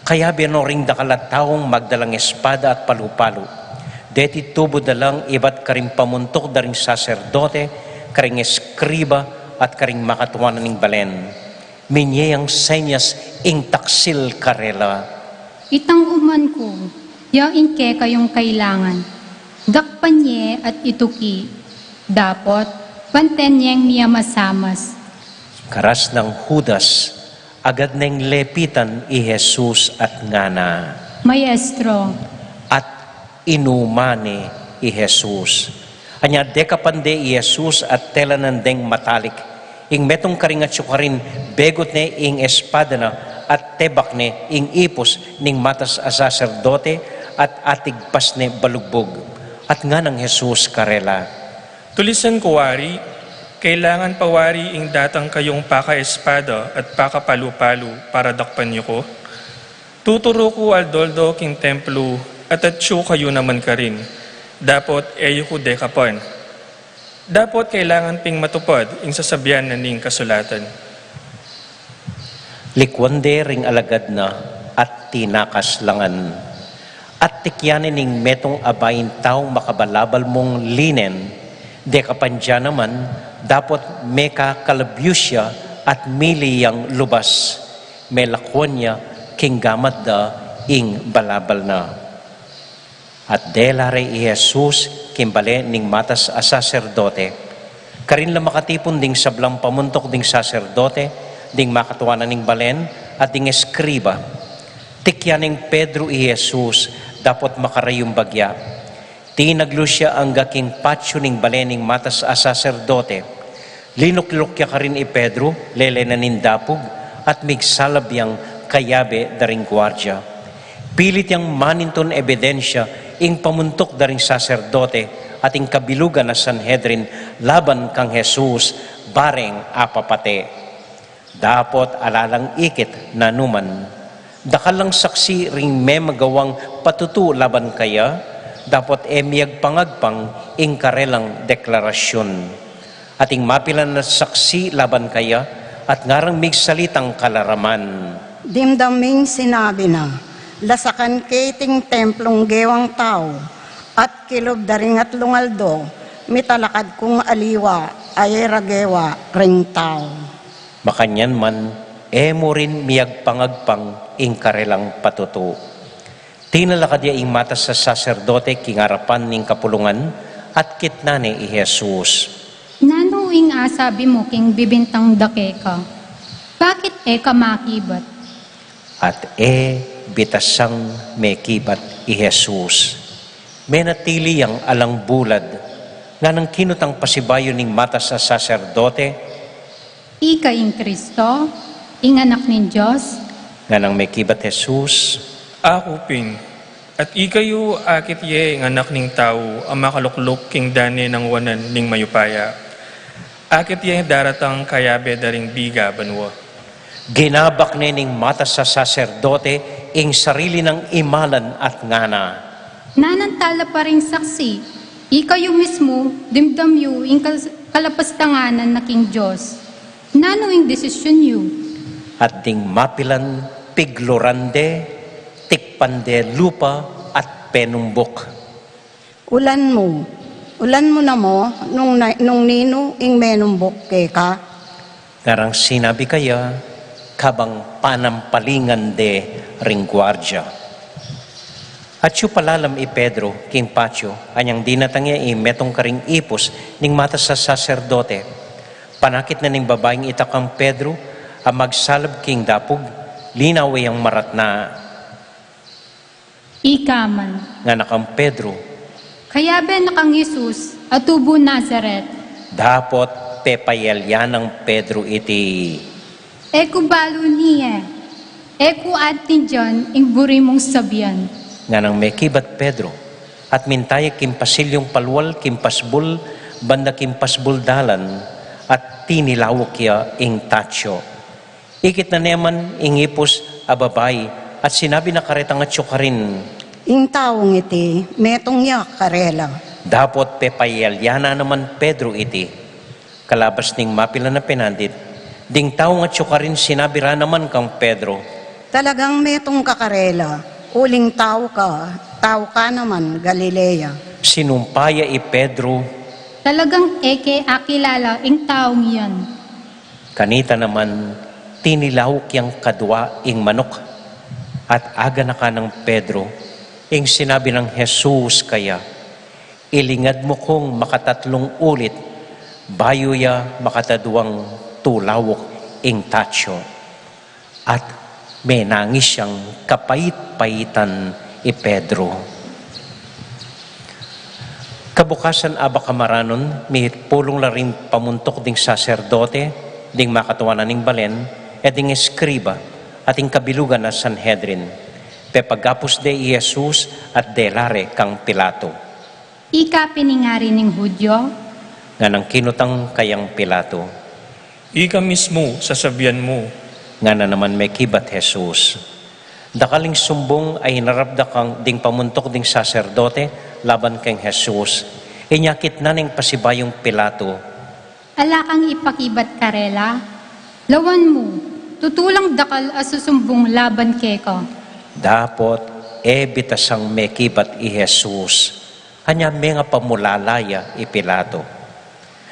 Kaya binoring dakalat taong magdalang espada at palu-palo. Deti tubo dalang ibat karing pamuntok daring saserdote, karing eskriba at karing makatuwanan ng balen. Minyayang senyas ing taksil karela. Itang uman ko, ya inke kayong kailangan. Dakpanye at ituki. Dapot, pantenyeng niya masamas. Karas ng Judas, agad nang lepitan i Jesus at ngana. Maestro, At inumani i Jesus. Anya dekapande i Jesus at telanandeng matalik. Ing metong karingat syukarin, begot ne ing espada na at tebak ne ing ipos ning matas a saserdote at atigpas ne balugbog. At nga ng Jesus karela. Tulisan ko wari, kailangan pawari ing datang kayong paka-espada at paka-palu-palu para dakpan niyo ko. Tuturo ko aldoldo king templo at atsyo kayo naman ka rin. Dapat eyo ko dekapan. Dapat kailangan ping matupad ing sasabihan na ning kasulatan. Likwande ring alagad na at tinakas langan. At tikyanin ning metong abayin taong makabalabal mong linen, de kapandya naman, dapat meka kalabyusya at miliyang lubas, may lakwan niya king gamat da ing balabal na. At delare i Jesus kimbale ning matas a saserdote, karin lang makatipon ding sablang pamuntok ding saserdote, ding makatuwanan ning balen at ding eskriba. Tikyaning Pedro i Jesus dapat makarayong bagya. Tinaglo siya ang gaking patyo ning balen ning matas a saserdote. Linok-lok ka rin i Pedro, lele na nindapog, at migsalabyang kayabe daring gwardya. Pilit yang maninton ebidensya ing pamuntok daring saserdote at ing kabilugan na Sanhedrin laban kang Jesus bareng apapate. Dapot alalang ikit na numan. Dakalang saksi ring may magawang patutu laban kaya, dapot emiyag pangagpang ing karelang deklarasyon. Ating mapilan na saksi laban kaya at ngarang migsalitang kalaraman. Dimdaming sinabi na, lasakan kiting templong gewang tao, at kilob daring at lungaldo, mitalakad kong aliwa, ay ragewa ring tao. Makanyan man, emo rin miyag pangagpang ing karelang patutu. Tinalakad niya ing mata sa saserdote kingarapan ning kapulungan at kitnane i Jesus. Nano ing asabi mo king bibintang dake ka? Bakit ka makibat? At bitasang mekibat i Jesus. May natili ang alang bulad nga nang kinutang pasibayo ning mata sa saserdote. Ika ing Kristo, ing anak nin Diyos, Nga nang mekibat Jesus. Ako pin, at ikayo akit ye ng anak ning tao ang makaluklok king dani ng wanan ning mayupaya. Akit ye daratang kayabe daring biga banwa. Ginabak ning mata sa saserdote ing sarili ng imalan at ngana. nanantala pa rin saksi, ikayo mismo, dimdamyo, ing kalapastanganan na king Diyos. Nano ing desisyon yu? At ding mapilan piglorande, tikpande lupa at penumbok. Ulan mo na mo, nung nino ing menumbok ke ka. Narang sinabi kaya, kabang panampalingan de ring gwardya. At siya palalam i Pedro, king Patyo, anyang dinatangya i metong karing ipos ning mata sa saserdote. Panakit na ning babaeng itakang Pedro, ang magsalab king dapog, linaway ang marat na Ikaman. nga nakang Pedro, Kaya ben nakang Jesus, at tubo Nazaret, dapot pepayalyan ng Pedro iti. Eko balo niya, eko atin dyan, ing buri mong sabyan. Nga nang mekibat Pedro, at mintaya kimpasilyong palwal, kimpasbul, banda kimpasbul dalan, at tinilawak ya ing tatsyo. Ikit na neman ing ipos ababay, at sinabi na karetang at syukarin, Ing taong iti, metong ya karela. dapot pepayalyana naman Pedro iti. Kalabas ning mapila na pinandit, ding taong at syukarin sinabi ra naman kang Pedro, Talagang metong kakarela, uling tao ka naman, Galilea. sinumpaya i Pedro, Talagang eke akilala ing taong yan. kanita naman tinilawak yang kadwa ing manok. At aga na ka ng Pedro, ing sinabi ng Jesus kaya, ilingad mo kong makatatlong ulit, bayo ya makataduang tulawak ing tatsyo. At may nangis siyang kapait-paitan i Pedro. Kabukasan aba kamaranon, may pulong la rin pamuntok ding saserdote, ding makatuwanan ning balen, et ding eskriba, at ing kabilugan na Sanhedrin. Pepagapos de Jesus at delare kang Pilato. Ika piningari ning Hudyo, Nga nang kinutang kayang Pilato, Ika mismo sasabihan mo, nga na naman may kibat Jesus. Dakaling sumbong ay narabda kang ding pamuntok ding saserdote laban kang Jesus. Inyakit na ning pasibayong Pilato. ala kang ipakibat karela, lawan mo, tutulang dakal asusumbong laban keko. Dapot bitasang mekibat i Jesus. Anya nga pamulalaya i Pilato.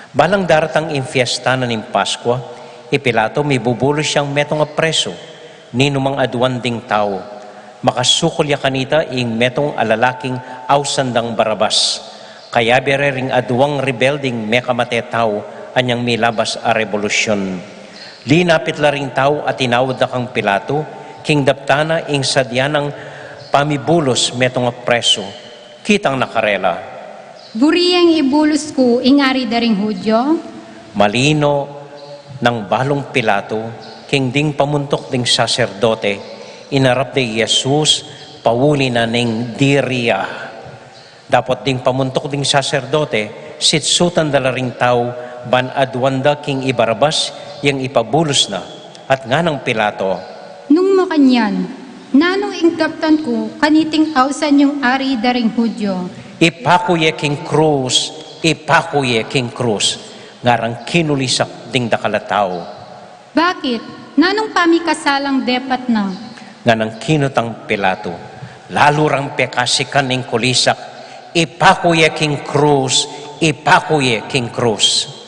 Balang daratang imfiesta na ng Paskwa, i Pilato may bubulo siyang metong preso, ninumang aduan ding tao. Makasukol ya kanita ing metong alalaking awsandang Barabas. Kaya bere ring aduang rebelding mekamate tao anyang milabas a revolusyon. Linapit la ring tao at tinawad na kang Pilato, king daptana ing sadyanang pamibulos metong preso. Kitang nakarela. Buriyang ibulos ko ingari daring Hudyo. Malino ng balong Pilato, king ding pamuntok ding saserdote, inarap de Jesus, pawuli na ning diriya. Dapat ding pamuntok ding saserdote, sitsutan dala ring tao, ban adwanda king ibarabas, yang ipabulos na, at nga ng Pilato. Nung makanyan, nanong ingkaptan ko kaniting awsan yung ari daring Hudyo. Ipakuye king krus, ipakuye king krus, ngarang kinulisak ding dakalataw. Bakit? Nanong pamikasalang depat na? Nga ng kinutang Pilato, lalo rang pekasikan ning kulisak, ipakuye king krus, ipakuye king krus.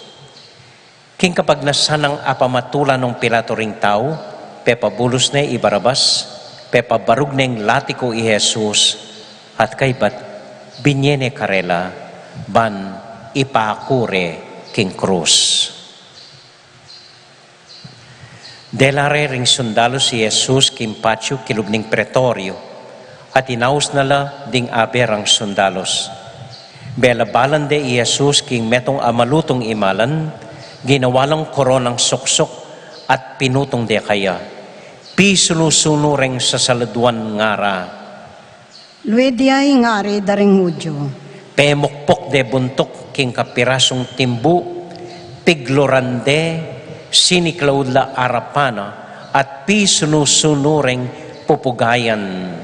King kapag nasanang apamatula ng Pilato ring tao, pepabulos na ibarabas, pepabarug na latiko i Jesus, at kay bat binyene karela, ban ipakure king krus. Delare ring sundalo si Jesus kimpatyo kilubning pretorio, at inaus nala ding aberang sundalos. Belabalan de i Jesus king metong amalutong imalan, ginawalang koronang suksok at pinutong de kaya. Pisunu-sunureng sa saladuan ngara. Luedia ingari daring Hudyo. Pemukpok de buntok king kapirasong timbu, piglorande, siniklaudla arapana, at pisunu-sunureng pupugayan.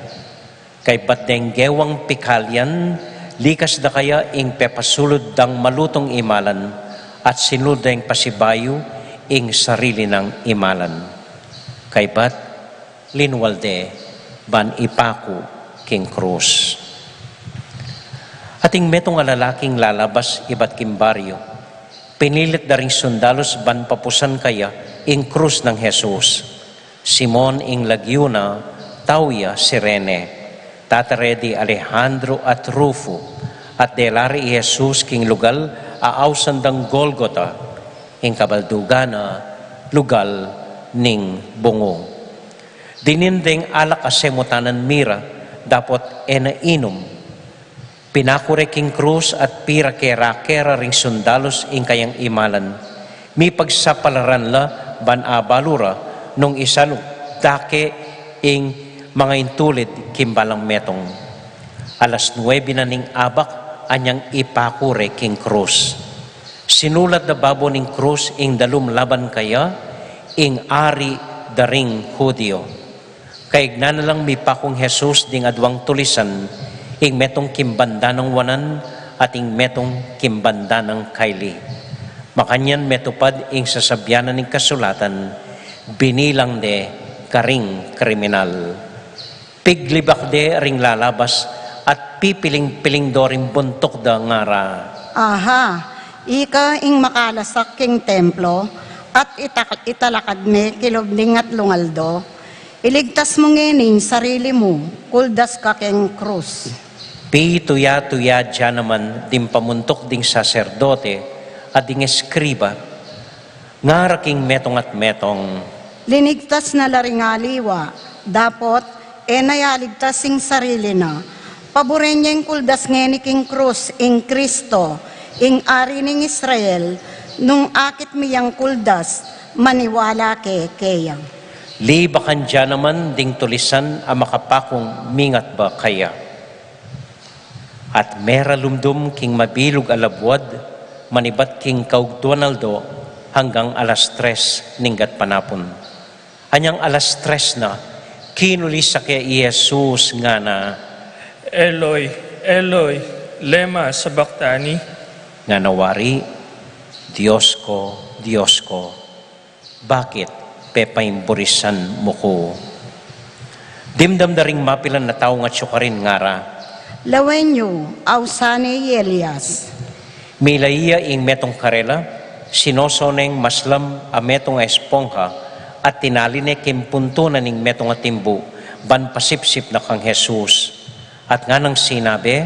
Kay batdeng gewang pikalyan, likas da kaya ing pepasulod dang malutong imalan, at sinudeng pasibayo ing sarili ng imalan. Kay bat linwalde ban ipaku king krus. Ating metong alalaking lalabas iba't kimbaryo, pinilit daring sundalos ban papusan kaya ing krus ng Jesus. Simon ing Lagyuna, Tauya, Sirene, tataredi Alejandro at Rufo, at delari i Jesus king lugal aawsandang Golgota, ing kabaldugana, lugal ning bungo. Dinindeng alak asemutanan mira, dapat enainom. Pinakure king krus at pira kera ring sundalos ing kayang imalan. Mi pagsapalaran la ban abalura nung isalong dake ing mga intulid kimbalang metong. Alas 9 na ning abak anyang ipakure king krus. Sinulat na babo ning krus ing dalum laban kaya ing ari daring Hudyo. Kaig na lang mipakong Jesus ding adwang tulisan, ing metong kimbanda ng wanan at ing metong kimbanda ng kaili. Makanyan metupad ing sasabyanan ng kasulatan, binilang de karing kriminal. Piglibak de ring lalabas at pipiling-piling do ring buntok da ngara. Aha, ika ing makalasak king templo, at italakad me kilobning at lungaldo. Iligtas mo ngening sarili mo, kuldas ka keng krus. Tuya-tuya dyan naman din pamuntok ding saserdote at ding eskriba, ngaraking metong at metong. Linigtas na laring aliwa, dapot, nayaligtas sing sarili na. Paboren niya yung kuldas ngeni king krus, ing Kristo, ing ari ning Israel, nung akit miyang kuldas, maniwala keyang. Libakan dyan naman ding tulisan ang makapakong mingat ba kaya. At mera lumdum king mabilog alabwad, manibat king kaugtuanaldo hanggang alas 3 ninggat panapon. Anyang alas 3 na, kinulisa kay Jesus nga na, Eloi, Eloi, lema sabachthani. nga nawari, Diyos ko, bakit pepaimburisan mo ko? Dimdam da ring mapilan na tao nga tsukarin ngara. Lawenyo, Ausane Elias. Milaiya ing metong karela, sinosoneng maslam a metong espongha at tinaline kimpunto na ning metong atimbo, ban pasipsip na kang Jesus. At nga nang sinabi,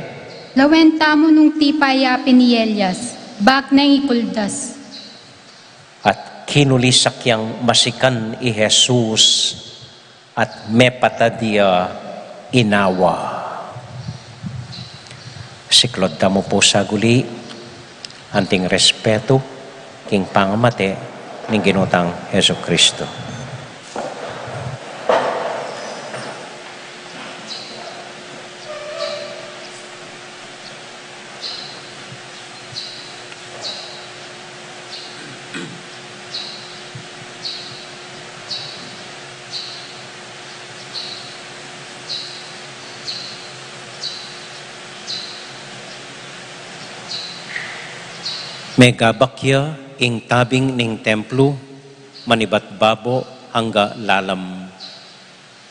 Lawenta mo nung tipaya piniyelyas, bak na ikuldas. at kinulisak yang masikan i Jesus at mepatadia inawa. Siklod mo po sa guli, anting respeto, king pangamate, ning ginutang Yesu Kristo. Megabakya ing tabing ning templo, manibat babo hangga lalam.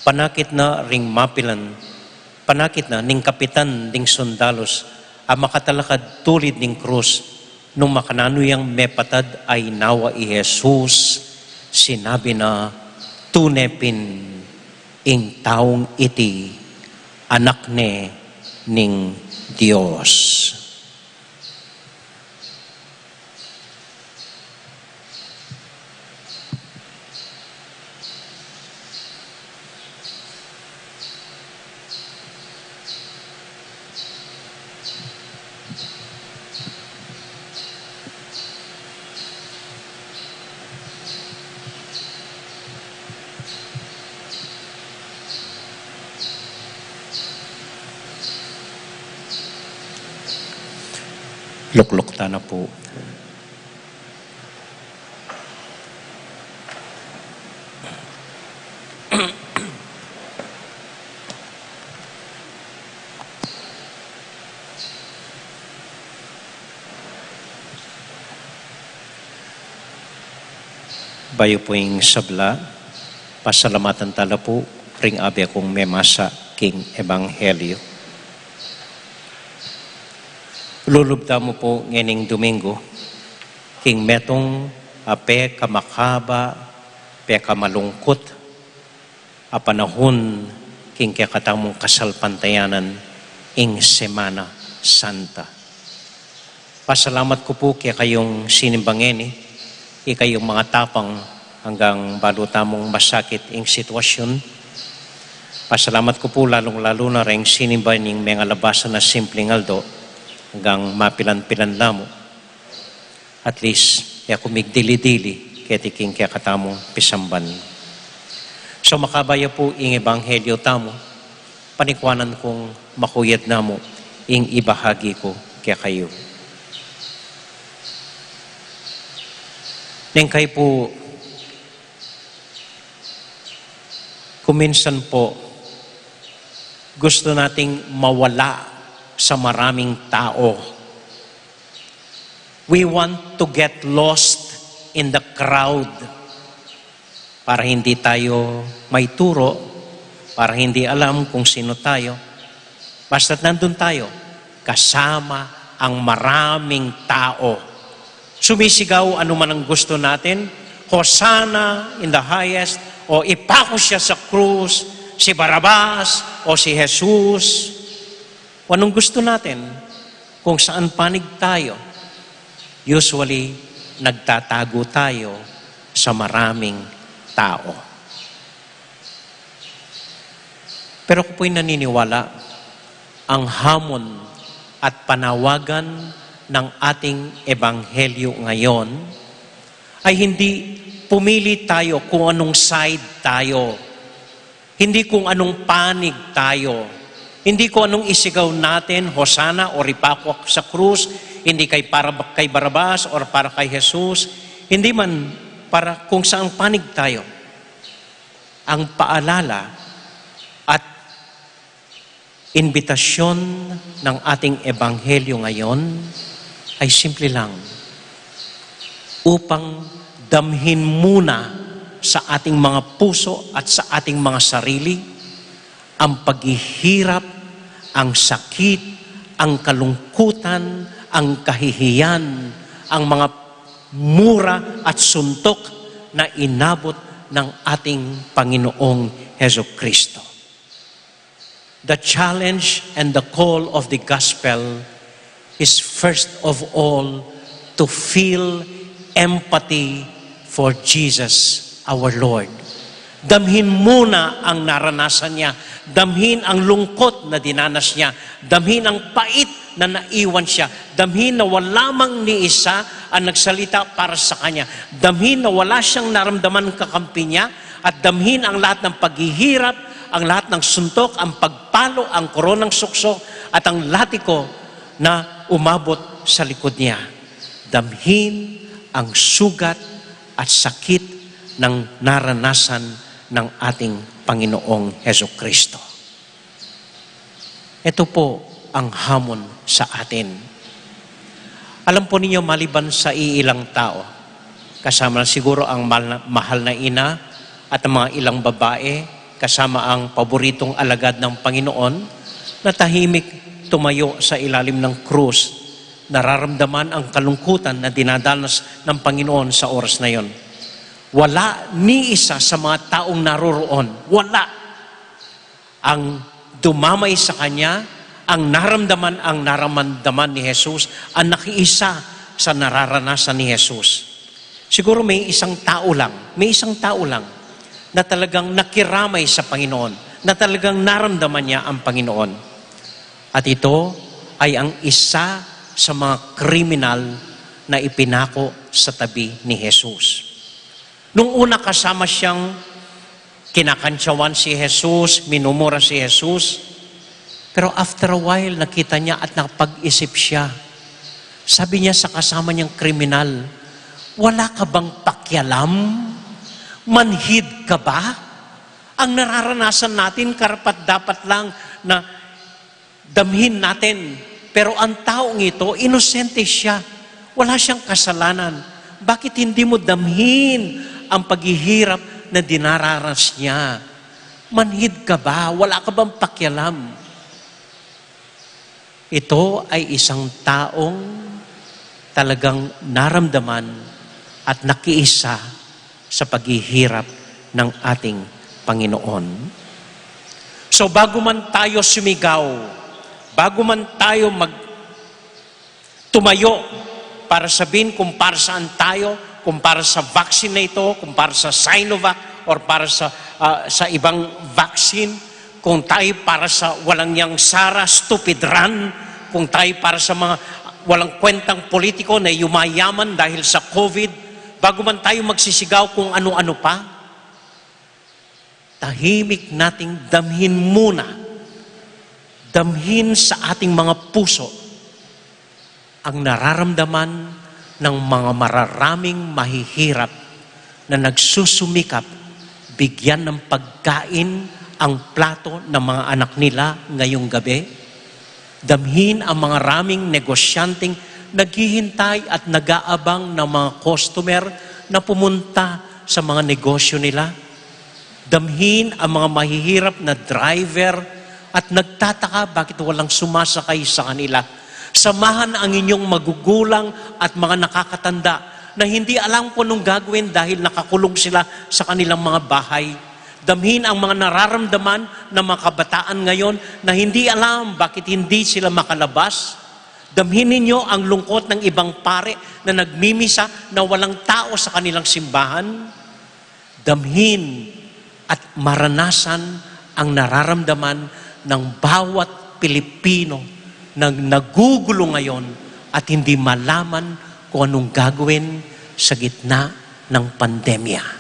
Panakit na ring mapilan, panakit na ning kapitan ning sundalos, ang makatalakad tulid ning krus, nung makananuyang mepatad ay nawa i Jesus, sinabi na, tunepin ing taong iti, anak ne ning Diyos. Lukluk ta na po. Bayo po yung sabla, pasalamatan tala po, ring abi akong memasa king Ebanghelyo. Lulubda mo po ngening Domingo, king metong ape kamakaba, pe kamalungkot, a panahon king kakatamong kasalpantayanan ing Semana Santa. Pasalamat ko po kaya kayong sinimbangeni, kayong mga tapang hanggang balutamong masakit ing sitwasyon. Pasalamat ko po lalong-lalo na rin sinimba ning mga labasan na simpleng aldo, hanggang mapilan-pilan lamo. At least, kaya kumigdili-dili, kaya tiking kaya katamong pisamban. So makabaya po ing Ebanghelyo tamo, panikwanan kong makuyad na mo, ing ibahagi ko kaya kayo. Neng kayo po, kuminsan po, gusto nating mawala sa maraming tao. We want to get lost in the crowd para hindi tayo may turo, para hindi alam kung sino tayo. Basta't nandun tayo, kasama ang maraming tao. Sumisigaw ano man ang gusto natin, Hosanna in the highest, o ipako siya sa krus, si Barabas o si Jesus. O anong gusto natin, kung saan panig tayo, usually nagtatago tayo sa maraming tao. Pero ko po'y naniniwala, ang hamon at panawagan ng ating Ebanghelyo ngayon ay hindi pumili tayo kung anong side tayo, hindi kung anong panig tayo, hindi ko anong isigaw natin, Hosanna o ripakwak sa krus, hindi kay Barabas o para kay Jesus, hindi man para kung saang panig tayo. Ang paalala at invitasyon ng ating Ebanghelyo ngayon ay simple lang, upang damhin muna sa ating mga puso at sa ating mga sarili ang paghihirap, ang sakit, ang kalungkutan, ang kahihiyan, ang mga mura at suntok na inabot ng ating Panginoong Hesukristo. The challenge and the call of the gospel is first of all to feel empathy for Jesus, our Lord. Damhin muna ang naranasan niya. Damhin ang lungkot na dinanas niya. Damhin ang pait na naiwan siya. Damhin na wala mang ni isa ang nagsalita para sa kanya. Damhin na wala siyang naramdaman kakampi niya. At damhin ang lahat ng paghihirap, ang lahat ng suntok, ang pagpalo, ang koronang sukso, at ang latiko na umabot sa likod niya. Damhin ang sugat at sakit ng naranasan ng ating Panginoong Hesukristo. Ito po ang hamon sa atin. Alam po ninyo, maliban sa iilang tao, kasama siguro ang mahal na ina at ang mga ilang babae, kasama ang paboritong alagad ng Panginoon, na tahimik tumayo sa ilalim ng krus, nararamdaman ang kalungkutan na dinadanas ng Panginoon sa oras na yon. Wala ni isa sa mga taong naroroon, wala ang dumamay sa Kanya, ang naramdaman ni Jesus, ang nakiisa sa nararanasan ni Jesus. Siguro may isang tao lang na talagang nakiramay sa Panginoon, na talagang naramdaman niya ang Panginoon. At ito ay ang isa sa mga kriminal na ipinako sa tabi ni Jesus. Nung una kasama siyang kinakantsawan si Jesus, minumura si Jesus, pero after a while nakita niya at nakapag-isip siya. Sabi niya sa kasama niyang kriminal, wala ka bang pakialam? Manhid ka ba? Ang nararanasan natin, karapat dapat lang na damhin natin. Pero ang taong ito, inosente siya. Wala siyang kasalanan. Bakit hindi mo damhin ang paghihirap na dinararas niya? Manhid ka ba? Wala ka bang pakialam? Ito ay isang taong talagang naramdaman at nakiisa sa paghihirap ng ating Panginoon. So bago man tayo sumigaw, bago man tayo tumayo para sabihin kung para saan tayo, kung para sa vaccine na ito, kung para sa Sinovac, or para sa ibang vaccine, kung tayo para sa walang yang Sara, stupid run, kung tayo para sa mga walang kwentang politiko na yumayaman dahil sa COVID, bago man tayo magsisigaw kung ano-ano pa, tahimik nating damhin muna, damhin sa ating mga puso ang nararamdaman ng mga mararaming mahihirap na nagsusumikap bigyan ng pagkain ang plato ng mga anak nila ngayong gabi. Damhin ang mga raming negosyanteng naghihintay at nag-aabang ng mga customer na pumunta sa mga negosyo nila. Damhin ang mga mahihirap na driver at nagtataka bakit walang sumasakay sa kanila. Samahan ang inyong magugulang at mga nakakatanda na hindi alam kung anong gagawin dahil nakakulong sila sa kanilang mga bahay. Damhin ang mga nararamdaman ng mga kabataan ngayon na hindi alam bakit hindi sila makalabas. Damhin ninyo ang lungkot ng ibang pare na nagmimisa na walang tao sa kanilang simbahan. Damhin at maranasan ang nararamdaman ng bawat Pilipino na nagugulo ngayon at hindi malaman kung anong gagawin sa gitna ng pandemya.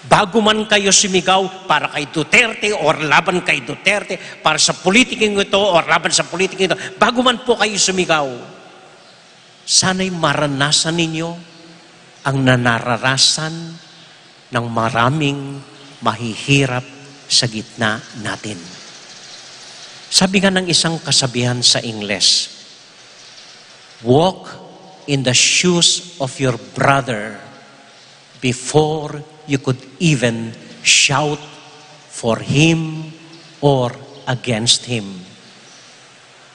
Bago man kayo sumigaw para kay Duterte or laban kay Duterte, para sa politiking ito or laban sa politiking ito, bago man po kayo sumigaw, sana'y maranasan ninyo ang nanararasan ng maraming mahihirap sa gitna natin. Sabi nga ng isang kasabihan sa Ingles, walk in the shoes of your brother before you could even shout for him or against him.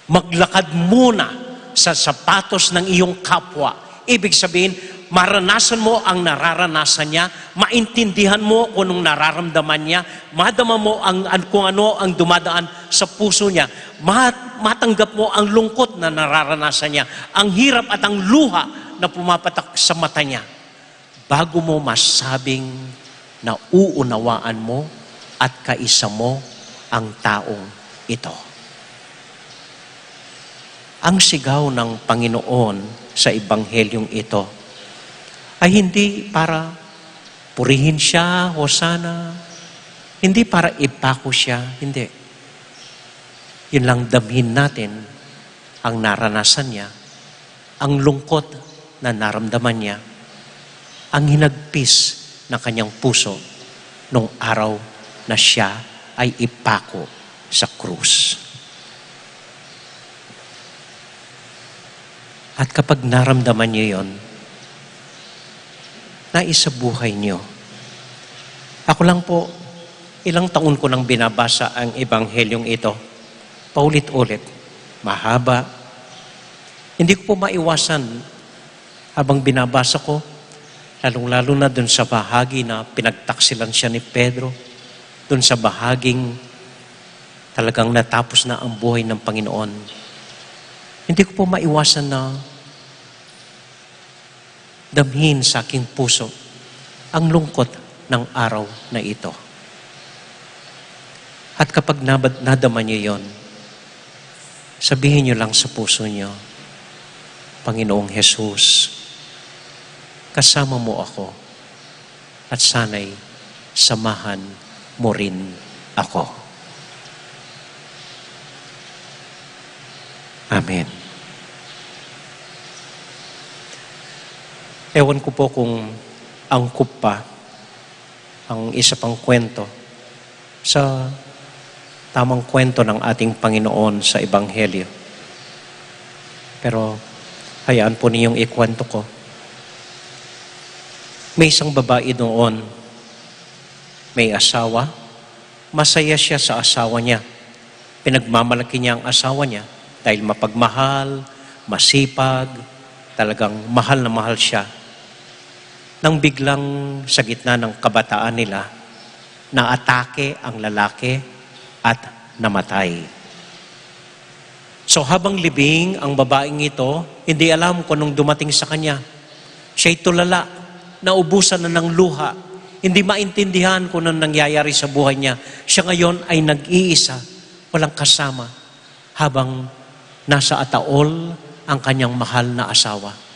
Maglakad muna sa sapatos ng iyong kapwa. Ibig sabihin, maranasan mo ang nararanasan niya, maintindihan mo kung anong nararamdaman niya, madama mo kung ano ang dumadaan sa puso niya, matanggap mo ang lungkot na nararanasan niya, ang hirap at ang luha na pumapatak sa mata niya, bago mo masabing na uunawaan mo at kaisa mo ang taong ito. Ang sigaw ng Panginoon sa Ebanghelyong ito ay hindi para purihin siya, hosana, hindi para ipako siya, hindi. Yun lang damhin natin ang naranasan niya, ang lungkot na naramdaman niya, ang hinagpis ng kanyang puso nung araw na siya ay ipako sa krus. At kapag naramdaman niyo yon, naisabuhay niyo. Ako lang po, ilang taon ko nang binabasa ang Ebanghelyong ito. Paulit-ulit. Mahaba. Hindi ko po maiwasan habang binabasa ko, lalong-lalo na dun sa bahagi na pinagtaksilan siya ni Pedro, dun sa bahaging talagang natapos na ang buhay ng Panginoon. Hindi ko po maiwasan na damhin sa aking puso ang lungkot ng araw na ito. At kapag nadama niyo yon, sabihin niyo lang sa puso niyo, Panginoong Jesus, kasama mo ako at sana'y samahan mo rin ako. Amen. Ewan ko po kung angkop pa ang isa pang kwento sa tamang kwento ng ating Panginoon sa Ebanghelyo. Pero hayaan po ninyong ikwento ko. May isang babae doon, may asawa, masaya siya sa asawa niya. Pinagmamalaki niya ang asawa niya dahil mapagmahal, masipag, talagang mahal na mahal siya. Nang biglang sa gitna ng kabataan nila, naatake ang lalaki at namatay. So habang libing ang babaeng ito, hindi alam kung anong dumating sa kanya. Siya'y tulala, naubusan na ng luha, hindi maintindihan kung anong nangyayari sa buhay niya. Siya ngayon ay nag-iisa, walang kasama, habang nasa ataol ang kanyang mahal na asawa.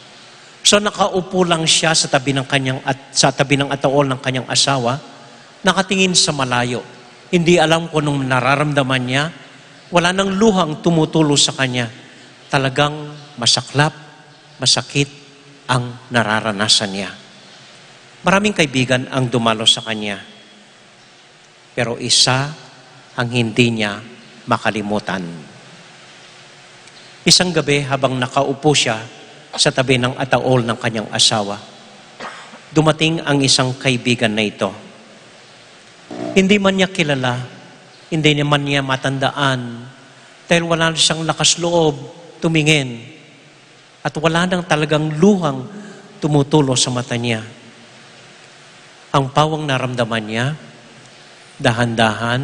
So nakaupo lang siya sa tabi ng ataol ng kanyang asawa, nakatingin sa malayo. Hindi alam kung anong nararamdaman niya. Wala nang luhang tumutulo sa kanya. Talagang masaklap, masakit ang nararanasan niya. Maraming kaibigan ang dumalo sa kanya. Pero isa ang hindi niya makalimutan. Isang gabi habang nakaupo siya sa tabi ng ataol ng kanyang asawa, dumating ang isang kaibigan na ito. Hindi man niya kilala, hindi naman niya matandaan, dahil wala siyang lakas loob tumingin at wala nang talagang luhang tumutulo sa mata niya. Ang pawang naramdaman niya, dahan-dahan,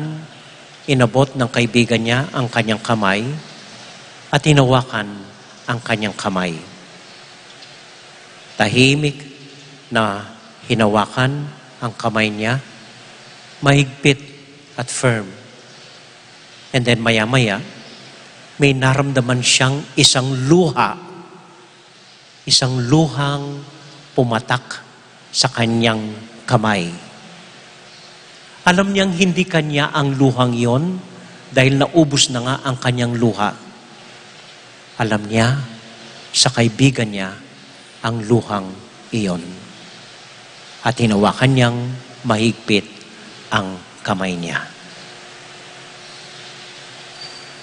inabot ng kaibigan niya ang kanyang kamay at hinawakan ang kanyang kamay. Tahimik na hinawakan ang kamay niya, mahigpit at firm. And then maya-maya, may naramdaman siyang isang luhang pumatak sa kanyang kamay. Alam niyang hindi kanya ang luhang yon dahil naubos na nga ang kanyang luha. Alam niya, sa kaibigan niya, ang luhang iyon. At hinawakan niyang mahigpit ang kamay niya.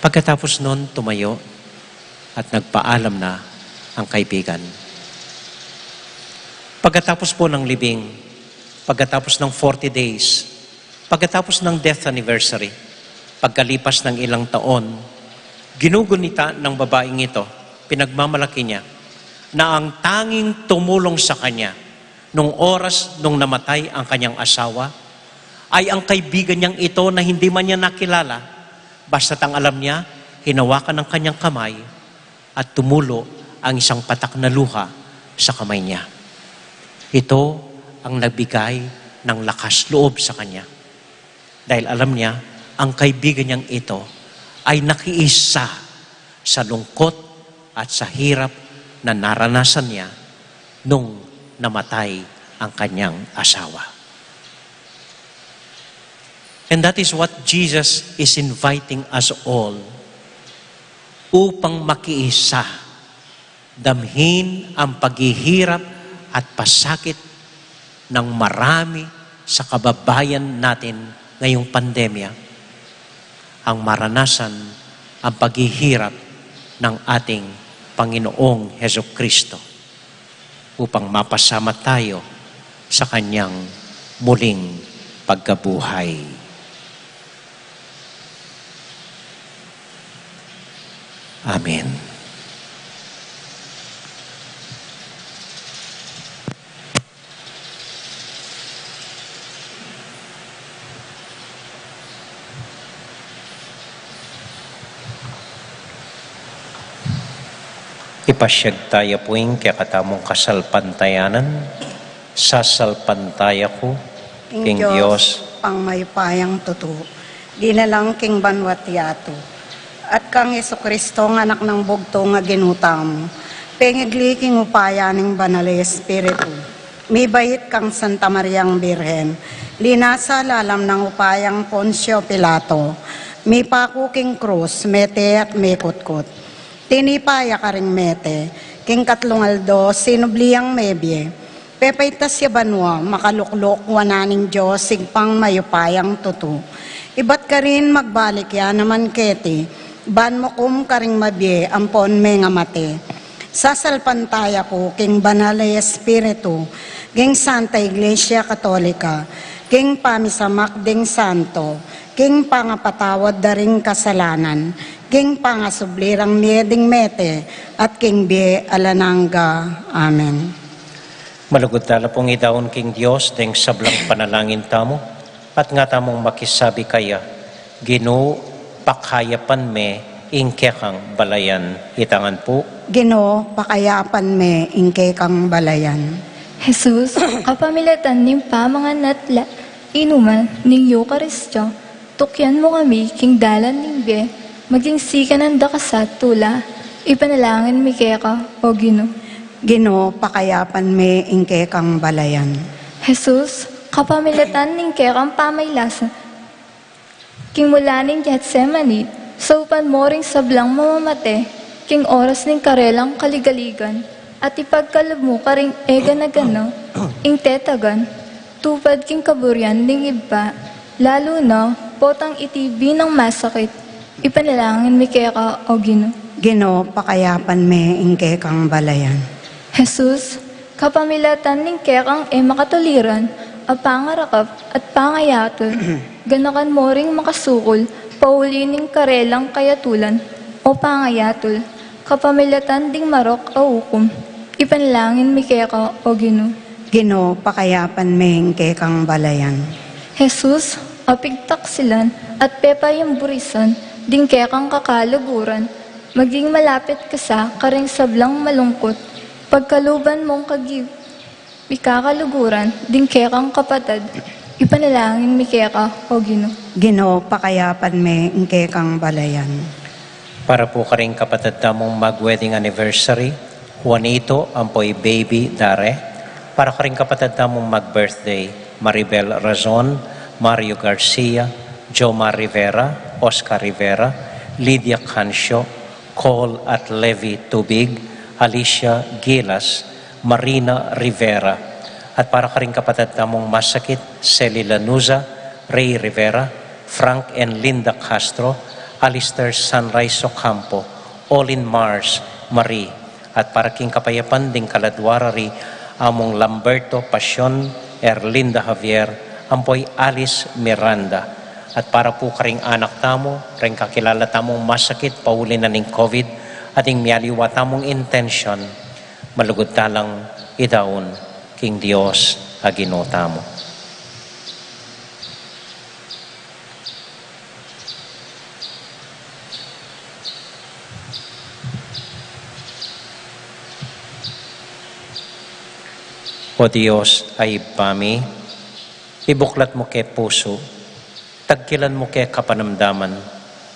Pagkatapos nun, tumayo at nagpaalam na ang kaibigan. Pagkatapos po ng libing, pagkatapos ng 40 days, pagkatapos ng death anniversary, Pagkalipas ng ilang taon, ginugunita ng babaeng ito, pinagmamalaki niya, na ang tanging tumulong sa kanya nung oras nung namatay ang kanyang asawa ay ang kaibigan niyang ito na hindi man niya nakilala. Basta't ang alam niya, hinawakan ng kanyang kamay at tumulo ang isang patak na luha sa kamay niya. Ito ang nagbigay ng lakas loob sa kanya. Dahil alam niya, ang kaibigan niyang ito ay nakiisa sa lungkot at sa hirap na naranasan niya nung namatay ang kanyang asawa. And that is what Jesus is inviting us all upang makiisa, damhin ang paghihirap at pasakit ng marami sa kababayan natin ngayong pandemya, ang maranasan ang paghihirap ng ating Panginoong Hesukristo upang mapasama tayo sa kanyang muling pagkabuhay. Amen. Ipasyag tayo po'ing kakatamong kasalpantayanan, sasalpantaya ko, King Diyos, pang maypayang tuto, dinalang King Banwatiato, at kang Jesucristo nga anak ng bugto nga ginutam, pengigli king upayaning banal Espiritu, may bayit kang Santa Mariang Birhen, linasa lalam ng upayang Poncio Pilato, may paku king krus, mete at may kutkot, tinipaya ka ring mete, king katlungaldo, sinubliyang mebye, pepaitas ya banwa, makaluklok wananing Diyos, sigpang mayupayang tutu. Ibat ka rin magbalik ya naman keti, ban mo kum ka ring mabye, ampon may nga mate. Sasalpantaya ko, king banal Espiritu, king Santa Iglesia Katolika, king pamisamak ding santo, king pangapatawad daring kasalanan, king pangasublirang mieding mete, at king bie alananga. Amen. malugod tala pong idaon King Diyos, deng sablang panalangin tamo, at nga tamong makisabi kaya, Ginoo, pakayapan me, ingke kang balayan, itangan po. Ginoo, pakayapan me, ingke kang balayan. Jesus, kapamilatan ning mga natla, inuman ning Eucharistyo, tukyan mo kami king dalan ning be, maging sika ng dakasat tula, ipanalangin mi keka o Ginoo. Ginoo, pakayapan me, ingke kang balayan. Jesus, kapamilatan ning kekang pamaylasan, king mula ning Gethsemane, saupan mo ring sablang mamamate, king oras ning karelang kaligaligan, at ipagkalab mo ka ring ega na gano, ing tetagan, tupad king kaburyan ning iba, lalo na potang itibi ng masakit, ipanalangin mi keka o Ginoo. Ginoo, pakayapan me, ingke kang balayan. Jesus, kapamilatan ning kekang makatuliran, a pangarakap at pangayatol, ganakan mo ring makasukol, pauli ning karelang kayatulan, o pangayatol, kapamilatan ding marok o hukom, ipanalangin mi keka o Ginoo. Ginoo, pakayapan me, ingke kang balayan. Jesus, apigtaksilan at pepayang burisan, ding kekang kakalaguran, maging malapit ka sa karing sablang malungkot, pagkaluban mong ikakaluguran, ding kekang kapatid, ipanalangin mi keka o Ginoo. Ginoo, pakayapan me, ingke kang balayan. Para po karing kapatid tamong mag-wedding anniversary, Juanito, ampoy baby Dare. Para karing kapatid tamong mag-birthday, Maribel Razon, Mario Garcia, Jomar Rivera, Oscar Rivera, Lydia Cancio, Cole at Levi Tubig, Alicia Gilas, Marina Rivera. At para karing kapatid tamong masakit, Celi Lanuza, Ray Rivera, Frank and Linda Castro, Alistair Sunrise Ocampo, Olin Mars Marie. At para king kapayapan ding kaladwarari, among Lamberto Pasyon, Erlinda Javier, ampoy Alice Miranda. at para po karing anak tamo, rin kakilala tamong masakit, pauli na ning COVID, ating miyaliwa tamong intention, malugod talang idaon, king Dios agino tamo. O Diyos ay pami, ibuklat mo kay puso, tagkilan mo kay kapanamdaman,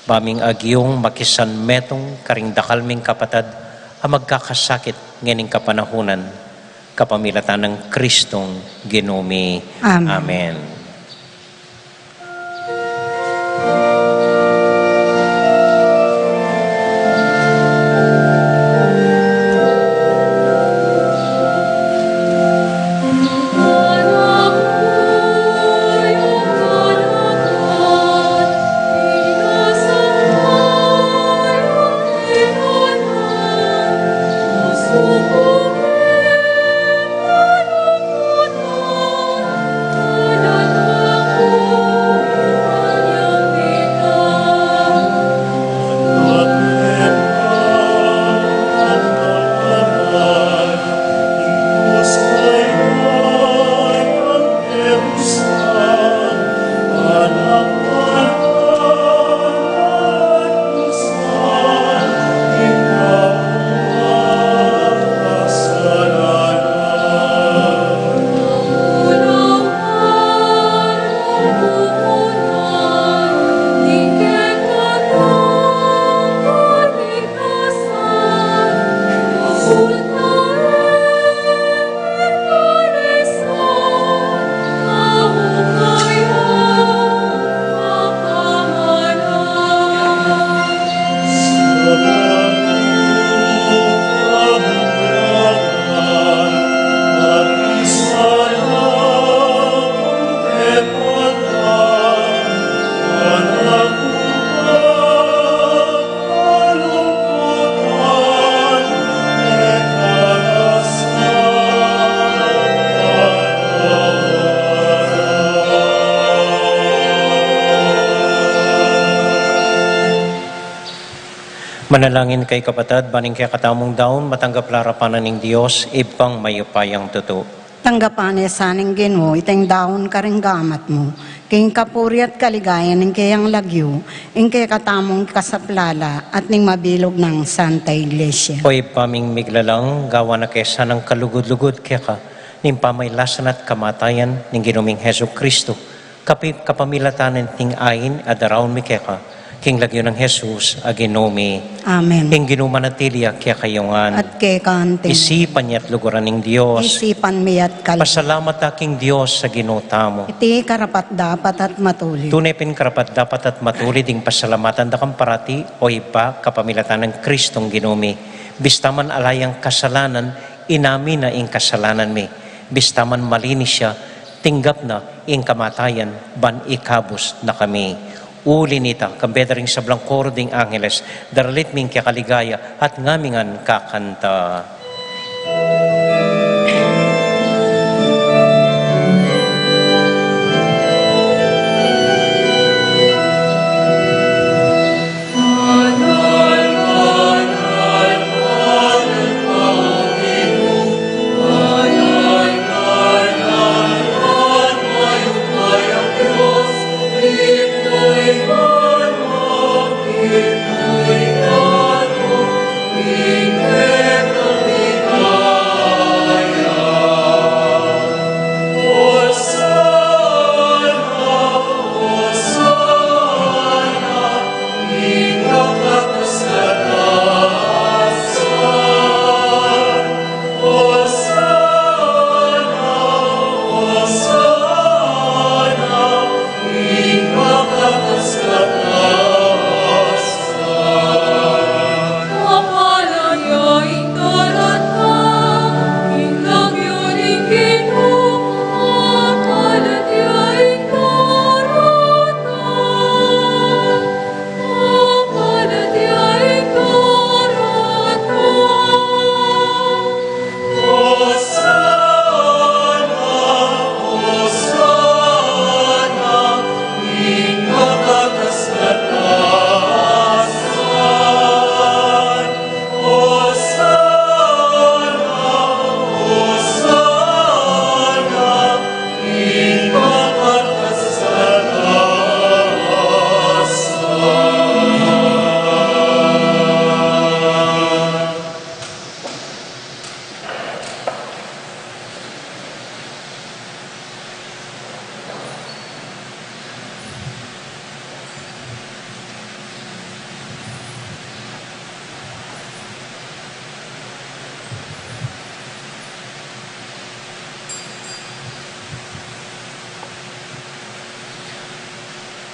baming agyong makisan metong karing dakalming kapatad, ang magkakasakit nganing kapanahunan, kapamilatan ng Kristong Ginumi. Amen. Amen. Manalangin kay kapatad, baning kay katamong daon, matanggap larapanan ng Diyos, ipang mayupayang totoo. Tanggapan sa ning Ginoo, iteng daon karing gamat mo. King kapuri at kaligayan ng kayang lagyo, ing kay katamong kasaplala at ning mabilog ng Santa Iglesia. O ipaming miglalang, gawa na kesa ng kalugod-lugod kaya ka, ning pamaylasan at kamatayan ng ginuming Heso Kristo, kapamilatanan ting ayin at daraon mi kaya ka, king lagyo ng Jesus aginumi. Amen. King ginumanatilia kaya kayongan. At kay kanting Isipan niya at luguran ng Diyos. isipan mi at Pasalamat aking Diyos sa ginutamo. iti karapat dapat at matuli. Tunay karapat dapat at matuli ding pasalamatan da kang parati o iba kapamilatan ng Kristong ginumi. Bistaman alayang kasalanan, inamin na ing kasalanan mi. Bistaman malinis siya, tinggap na ing kamatayan, ban ikabos na kami. Uli nita, kambedering sa blangkoro ding angeles, daralit ming kaya kaligaya at ngamingan kakanta. Amen.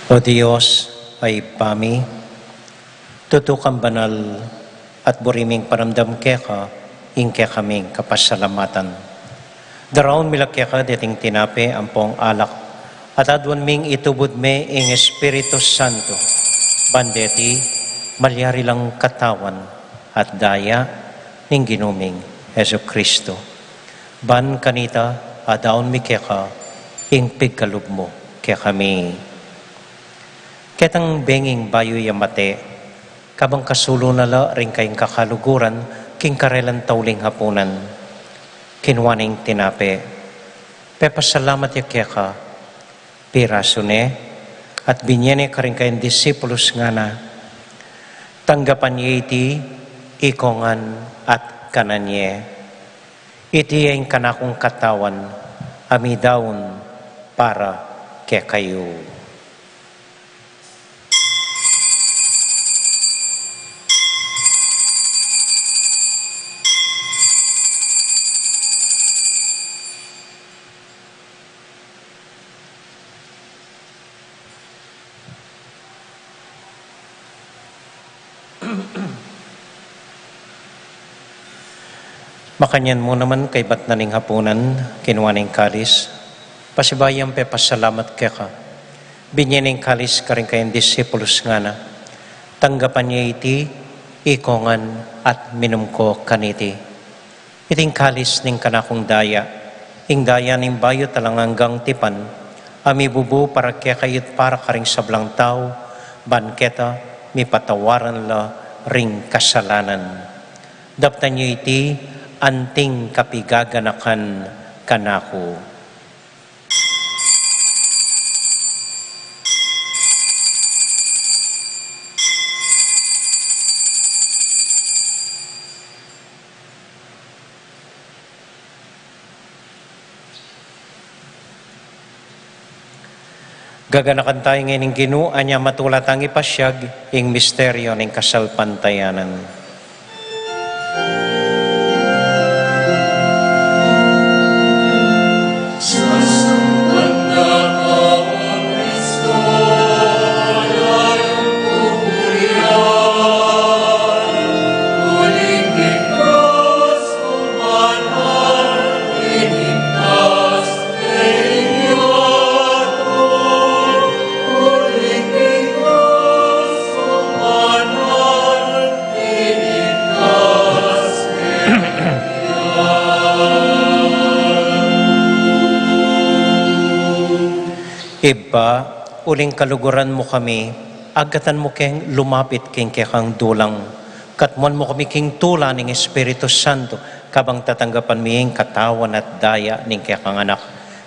O Diyos ay pami, tutukang banal at buriming paramdam keka, ingke kaming kapasalamatan. Daraon milak keka dating tinape ang pong alak, at adwan ming itubod me ing Espiritu Santo, bandeti, malyari lang katawan at daya ning ginuming Heso Kristo. Ban kanita adaon mi keka, ing pigkalub mo kaya kami. Ketang benging bayo yamate, kabang kasulo nala rin kayong kakaluguran, king karelan tauling hapunan, kinwaning tinape. Pepasalamat ya kaya ka, pirasune, at binyene ka rin kayong disipulos nga na, tanggapan niya iti, ikongan at kananye. Iti ang kanakong katawan, amidaon para kaya kayo. Makanyan mo naman kay ba't naning hapunan, kinuwaning kalis, pasibayang pe pasalamat kaya ka. Binyaning kalis ka rin kayong disipulos nga na, tanggapan niya iti, ikongan at minum ko kaniti. Iting kalis ning kanakong daya, ing daya ning bayo talang hanggang tipan, ami bubu para kaya kayot para ka ring sablang tao, banketa, mi patawaran la ring kasalanan. Daptan niyo iti, anting kapigaganakan kanako. Gaganakan tayo ngayon ng Ginoo, anya matulatang ipasyag, ing misteryo ng kasalpantayanan. Iba, uling kaluguran mo kami, agatan mo keng lumapit keng kekang dulang. Katmuan mo kami keng tula ng Espiritu Santo, kabang tatanggapan miyeng katawan at daya ng kekang anak.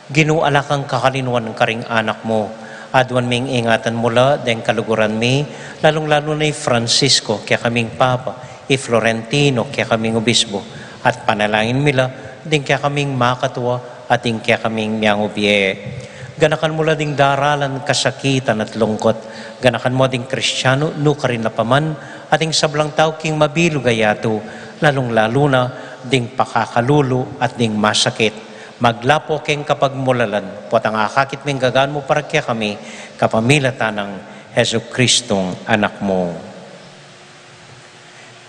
Ginuala kang kakalinuan ng karing anak mo, adwan ming ingatan mula deng kaluguran mi, lalong-lalo na Francisco, kaya kaming Papa, Florentino, kaya kaming Obispo, at panalangin mila, ding kaya kaming makatuwa, at ding kaya kaming miyang ubye. Ganakan mo ding daralan, kasakitan at lungkot. Ganakan mo ding Kristiyano, no ka rin napaman, ating sablang tao king mabilugayato, lalong-lalo na ding pakakalulo at ding masakit. Maglapo keng kapag mulalan, pot ang akakit ming gagaan mo para kaya kami, kapamilatan ng Heso Kristong anak mo.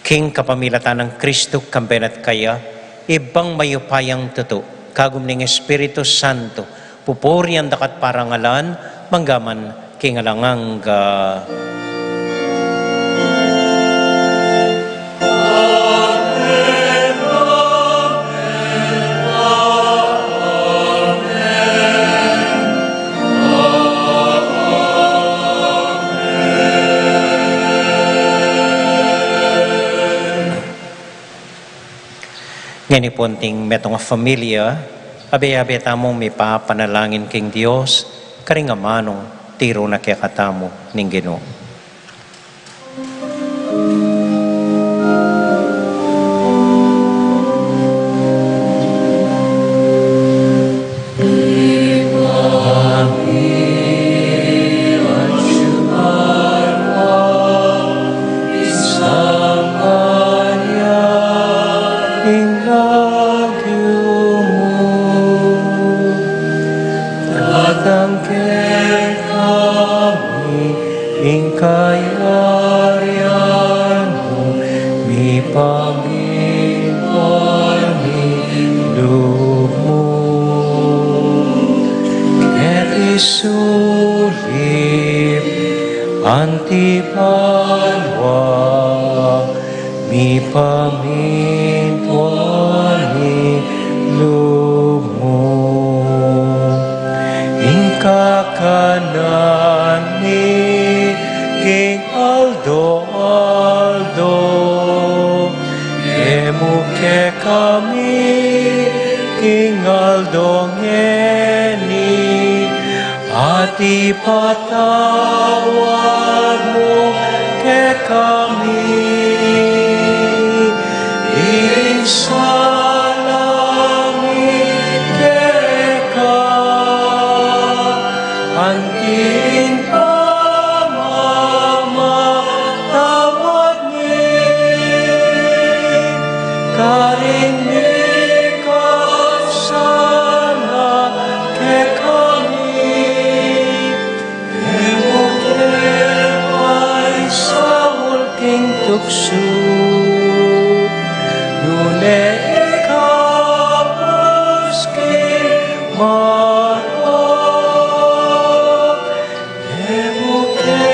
King kapamilatan ng Kristo, kambenat kaya, ibang mayupayang tuto, kagum ng Espiritu Santo, pupuri ang dakat parangalan, manggaman kingalanganga. Ngani punting metong familia, abe-abe tamong may papanalangin king Diyos, karingamanong tiro na kaya katamo ning Ginoo. Datang ke kamu sulip antipanwa mi pamintwani lumo ingkakanan ni King Aldo emuke kami King Aldo ngeni ati patawad mo ke kami isalami keka anting tawad ni karing tukso nune ikapos king marok emuke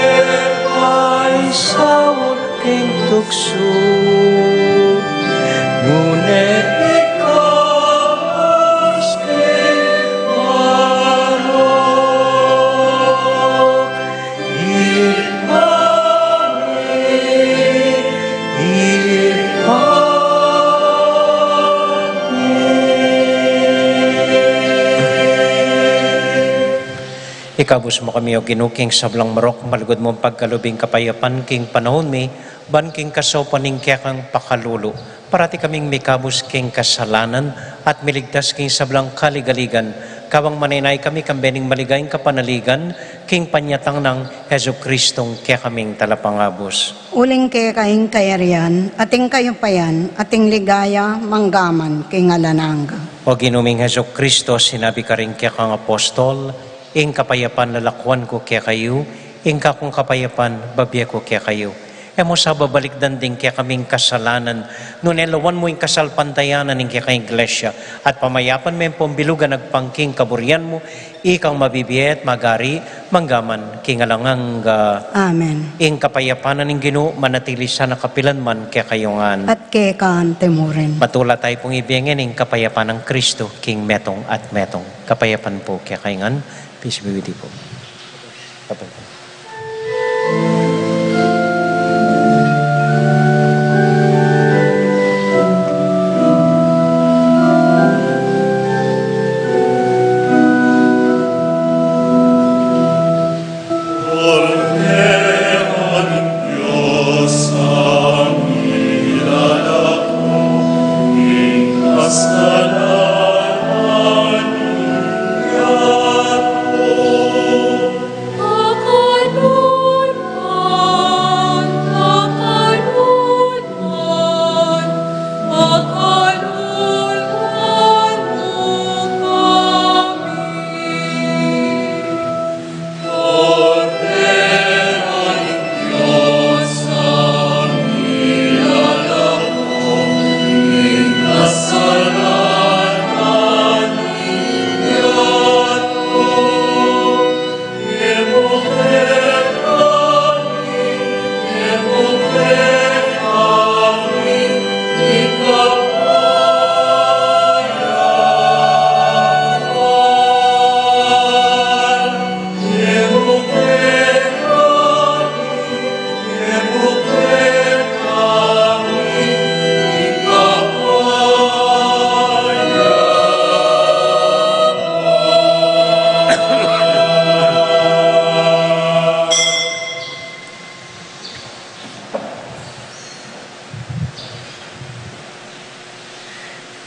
ay sawot king tukso nune ikapos king marok Ikabus mo kami o ginuking sablang marok, malugod mong pagkalubing kapayapan king panahon mi, ban king kasopaning kekang pakalulo. Parati kaming mikabus king kasalanan at miligtas king sablang kaligaligan. Kawang maninay kami kambening maligayang kapanaligan, king panyatang ng Heso Kristong kaya kaming talapangabos. Uling kay kaing kayarian, ating kayupayan, ating ligaya, manggaman, king alananga. O ginuming Heso Kristo, sinabi ka rin kaya kang apostol, ing kapayapan lalakwan ko kaya kayo, ing kakong kapayapan babya ko kaya kayo. Emo sa babalik danding kaya kaming kasalanan, nun elawan mo yung kasalpantayanan ng kaya kang iglesia, at pamayapan mo yung pambilugan nagpangking kaburian mo, ikang mabibiyet, magari, manggaman, kingalangang Amen. ing kapayapanan ng Ginoo manatili sa nakapilan man kaya kayongan. At kay kaan temurin. Matula tayo pong ibigin ng kapayapan ng Kristo, King Metong at Metong. Kapayapan po kaya kayongan. Peace be with you po. Kapayapan.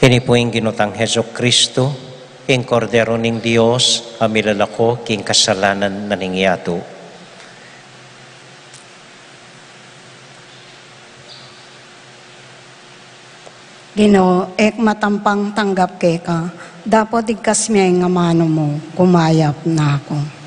Ini po yung ginutang Heso Kristo, ing kordero ning Dios, amilalako king kasalanan na ningyato. Ginoo, ek matampang tanggap kay ka, dapat igkas miyay nga mano mo, kumayap na ako.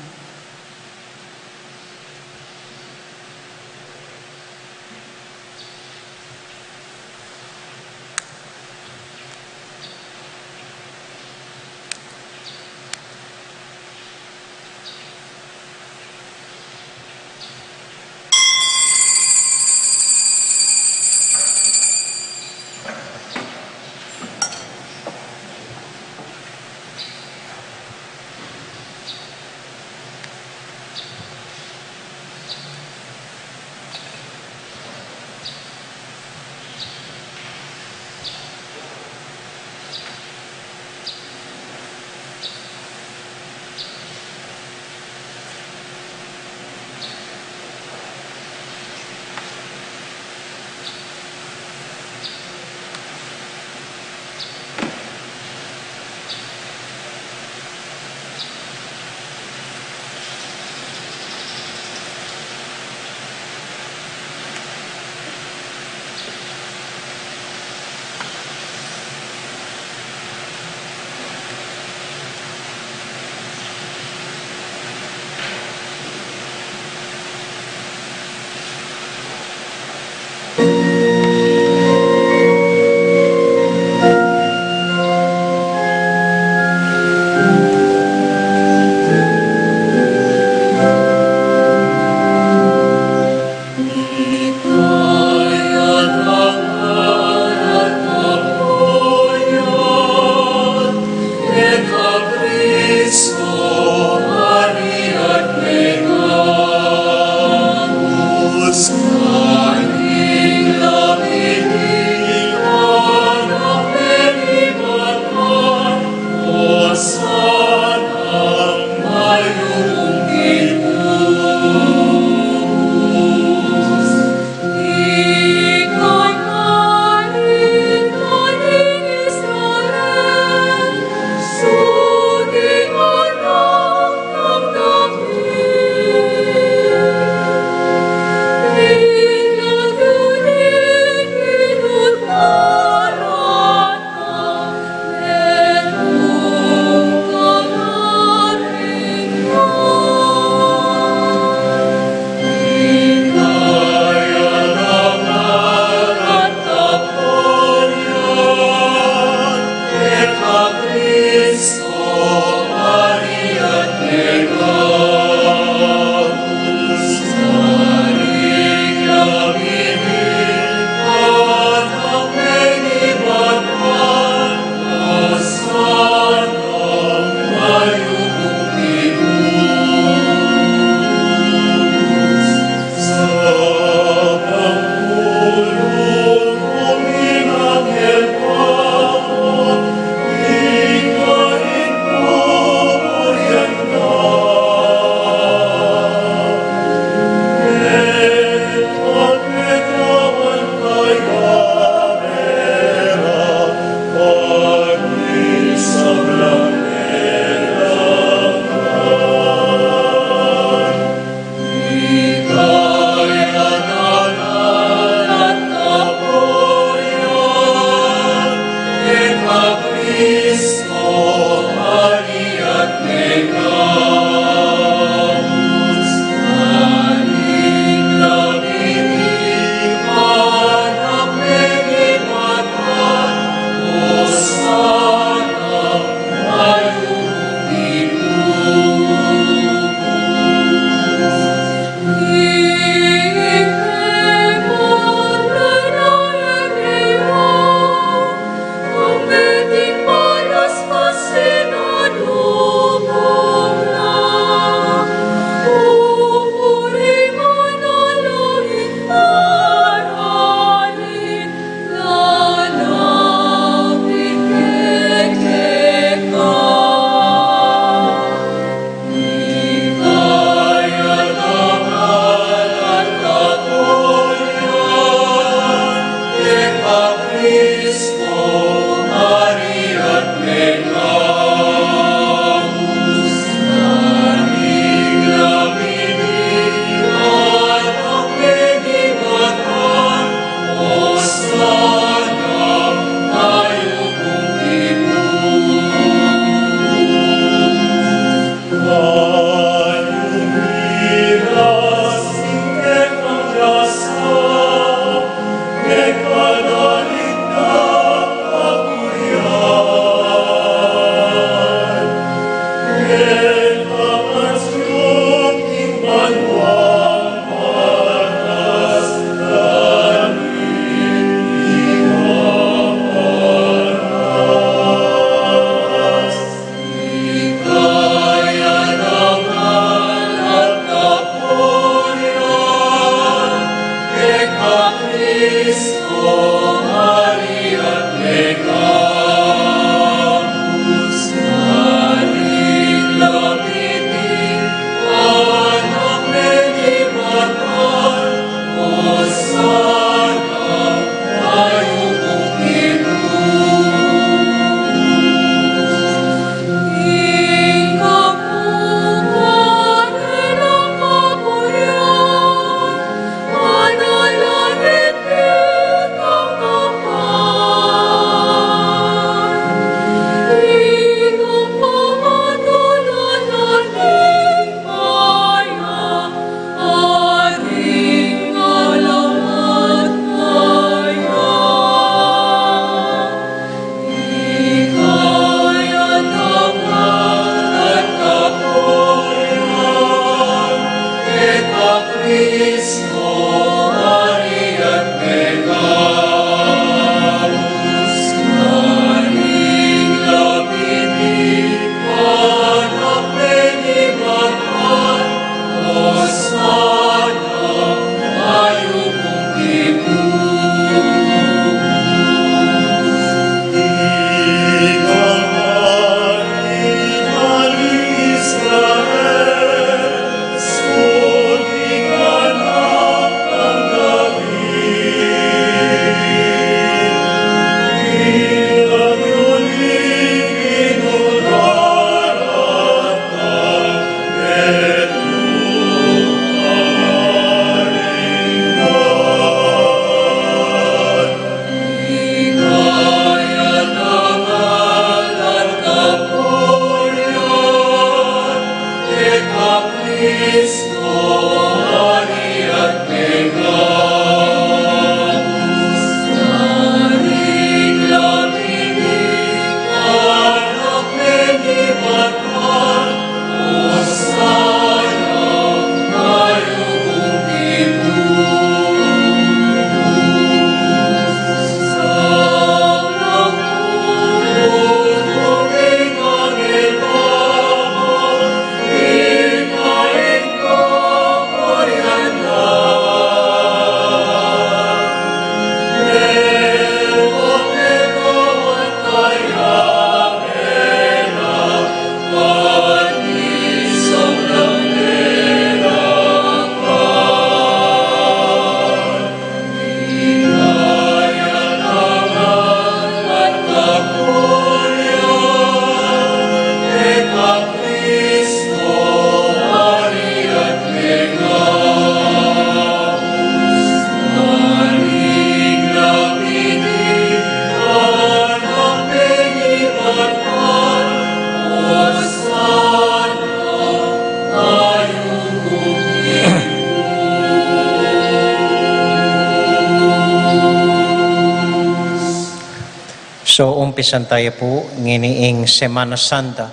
So, umpisan tayo po nginiing Semana Santa.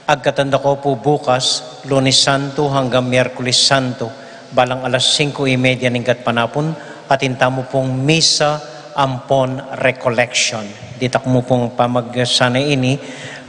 Agkatanda ko po bukas, Lunes Santo hanggang Miyerkules Santo, balang alas 5:30 ng gatpanapon, at intamo pong Misa Ampon Recollection. Ditak mo pong pamagsana ini,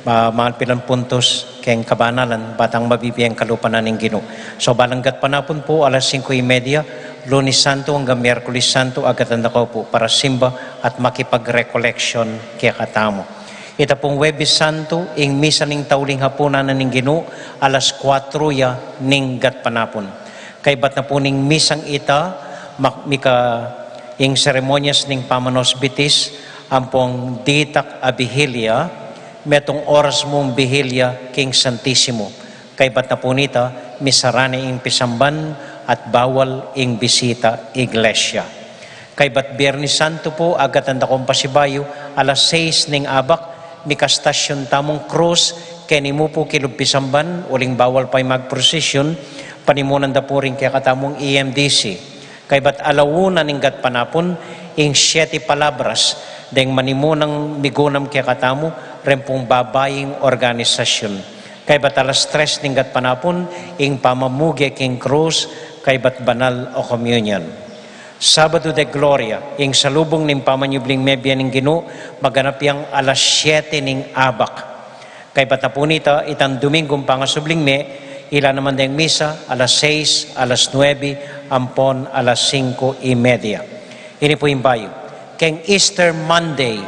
mahal pilang puntos keng kabanalan, batang mabibiyang kalupanan ng Ginoo. So, balang gatpanapon po, alas 5:30, Lunes Santo hanggang Miyerkules Santo, agkatanda ko po para simba at makipag-recollection kaya katamo. Ita pong Huwebes Santo, ing misa ning tauling hapunan na ning Ginoo, alas 4 ya ning gatpanapon. Kay bat na po ning misang ita, mika ing seremonyas ning pamanos bitis, ampong ditak a bihilia, metong oras mong bihilia king Santissimo. Kay bat na po nita, misarane ing pisamban, at bawal ing bisita iglesia. Kay bat Biyernes Santo po, agatanda kong pasibayo, alas 6 ning abak, mikastasyon tamong krus, keni mo po kilubpisamban, uling bawal pa'y magprosesyon, panimunan da po rin kaya katamong EMDC. Kay bat alawuna ning gatpanapon, ing 7 palabras, deng manimunang migunam kaya katamo, rin pong babaying organisasyon. Kay bat alas 3 ning gat panapon, ing pamamugi king krus, kay bat banal o communion. Sabado de Gloria, ing salubong ning pamanyubling mebya ning Ginoo, maganap yang alas 7 ning abak. Kay batapunita, itang Domingong pangasubling me, ila naman dayang misa, alas 6, alas 9, ampon, alas 5:30. Ini po yung bayo. Keng Easter Monday,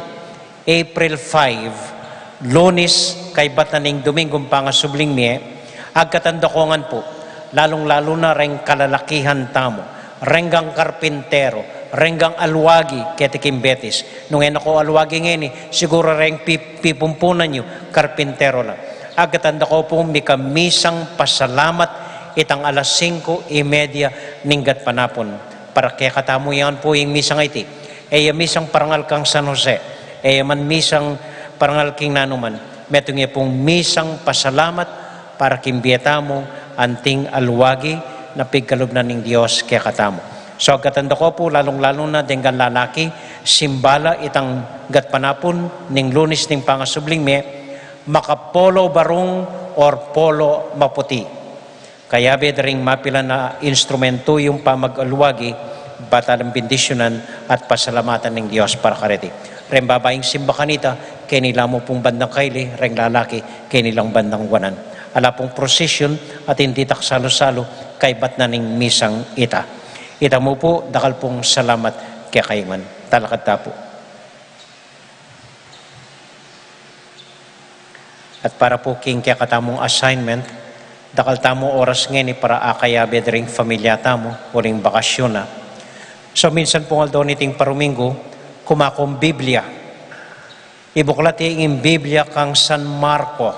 April 5, Lunes, kay bataning Domingong pangasubling me, agkatandakongan po, lalong-lalo na reng kalalakihan tamo, renggang karpintero, renggang alwagi, ketikim betis. Nung ako alwagi ngayon, siguro reng pipumpunan nyo, karpintero lang. Agkatanda ko po, may kamisang pasalamat itang alas 5:30 ninggat panapon. Para kaya katamo yan po yung misang iti. E misang parangal kang San Jose, e man misang parangal king nanuman, metong pong misang pasalamat para kimbieta mo anting alwagi na pigkalob na ning Diyos kaya katamo. So agkatanda ko po, lalong-lalo na denggan lalaki, simbala itang gat panapon ning Lunes ning pangasubling me, makapolo barong or polo maputi. Kaya bedring mapila na instrumento yung pamag-alwagi, batalang bendisyonan at pasalamatan ng Diyos para kareti. Reng babaeng simba kanita, kaya nila mo pong bandang kaili, reng lalaki, kaya nilang bandang wanan. Ala pong prosesyon at hindi taksalo-salo, kay bat na ning misang ita. Ita mo po, dakal pong salamat kaya kayman. Talakad tapo. At para po king kaya katamong assignment, dakal tamo oras ngayon para akayabe ring familia tamo, uling bakasyon na. So minsan po nga doon iting parumingo, kumakong Biblia. Ibuklat yung Biblia kang San Marco,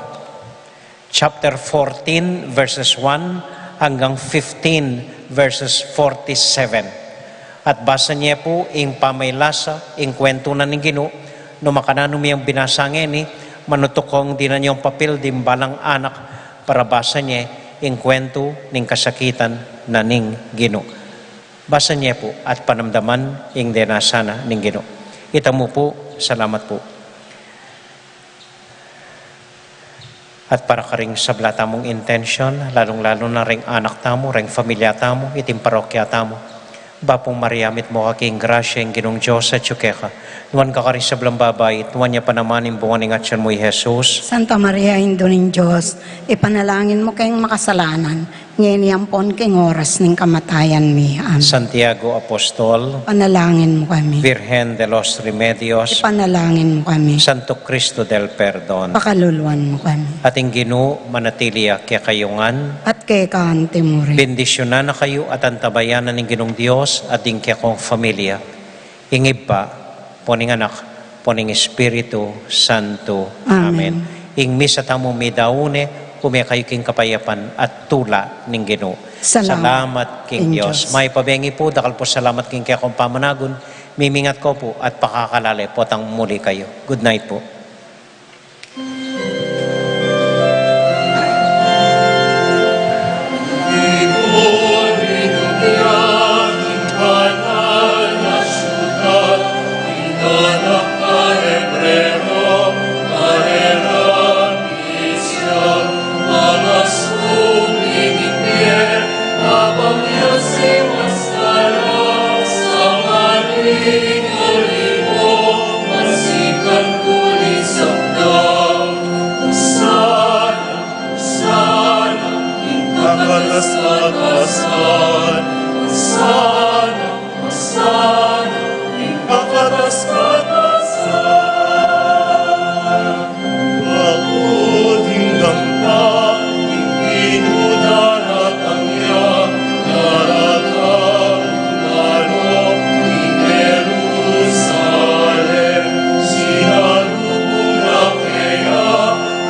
chapter 14, verses 1 hanggang 15, verses 47. At basa niya po yung pamaylasa, yung kwento na ng Ginoo, no makananong yung binasangin ni, manutukong di na niyong papel din balang anak para basa niya yung kwento ng kasakitan na ning Ginoo. Basa niya po at panamdaman yung dinasana ng Ginoo. Ita mo po, salamat po. At para ka ring sabla tamong intention, lalong-lalo na ring anak tamo, ring familia tamo, itim parokya tamo. Bapong mariamit mo kaking grasya yung Ginong Diyos sa tsukeka. Nuwan ka rin sa babay, nuwan niya pa naman yung bunga ng atyan mo, Jesus. Santa Maria, Indo ng Diyos, ipanalangin mo kayong makasalanan, ngayon yampon kayong oras ng kamatayan mi. Amen. Santiago Apostol, Panalangin mo kami. Virgen de los Remedios, Ipanalangin mo kami. Santo Cristo del Perdon. Pakaluluan mo kami. Ating Ginoo, manatiliya kaya kayungan. At kay kaante mo rin. Bendisyonan na kayo at antabayanan ng Ginong Diyos at din kaya kong familia. Ingib pa, poning anak, poning Espiritu Santo. Amen. Ing misa tamo mi daune, kumaya kayo king kapayapan at tula ng Ginoo. Salamat king Diyos. May pabengi po, dakal po salamat king kaya kong pamanagon. Mimingat ko po at pakakalale, potang muli kayo. Good night po.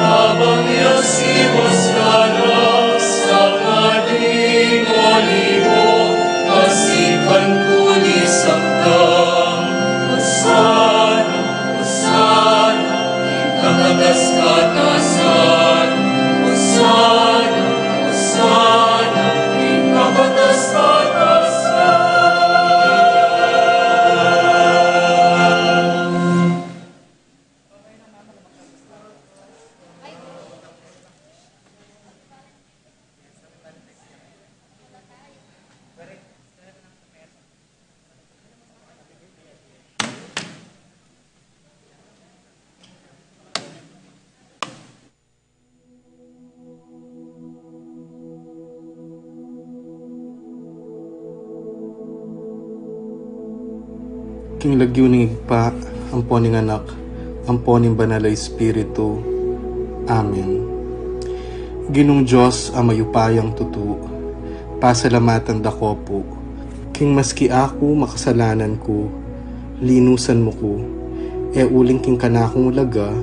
Abang Yesus, Kana, sa kadingon king lagyo ning igpa, ampo ning anak, ampo ning banal a Espiritu. Amen. Ginong Diyos ang mayupayang tutu, pasalamatan dako po, king maski ako makasalanan ko, linusan mo ko, uling king kanakong laga,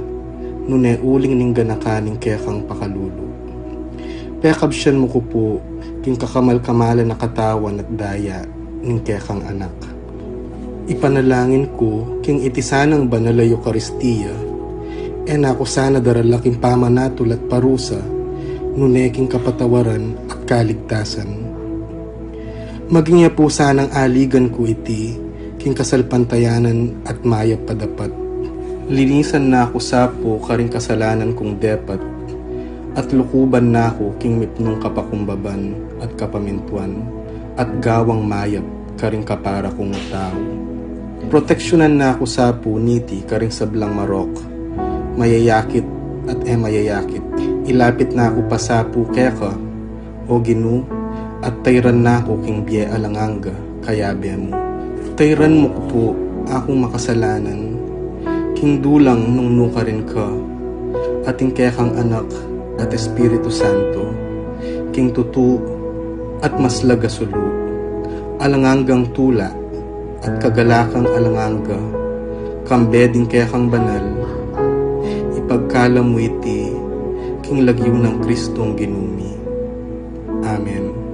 nune uling ning ganakaning kekang pakalulu. Pekabsyan mo ko po, king kakamal-kamalan na katawan at daya, ning kekang anak. Ipanalangin ko, king itisanang banal a Eucharistia, nako sana daralaking pamanatul at parusa, nuneking kapatawaran at kaligtasan. Maging niya po sanang aligan ko iti, king kasalpantayanan at mayap padapat. Linisan na ako sapo karing kasalanan kong depat, at lukuban na ako king mipnong kapakumbaban at kapamintuan, at gawang mayap karing kapara kong tao. Proteksyonan na ako sapo niti karing sablang marok, mayayakit at mayayakit. Ilapit na ako pasapu keka, o Ginu, at tayran na ako king biye alanganga, kayabe mo. Tayran mo ko po akong makasalanan, king dulang nung nuka rin ka, ating kekang anak at Espiritu Santo, king tutu at maslaga sulu, alanganggang tula at kagalakang alanganga, kambeding kekang banal, ipagkala mo iti, king lagyo ng Kristong ginumi. Amen.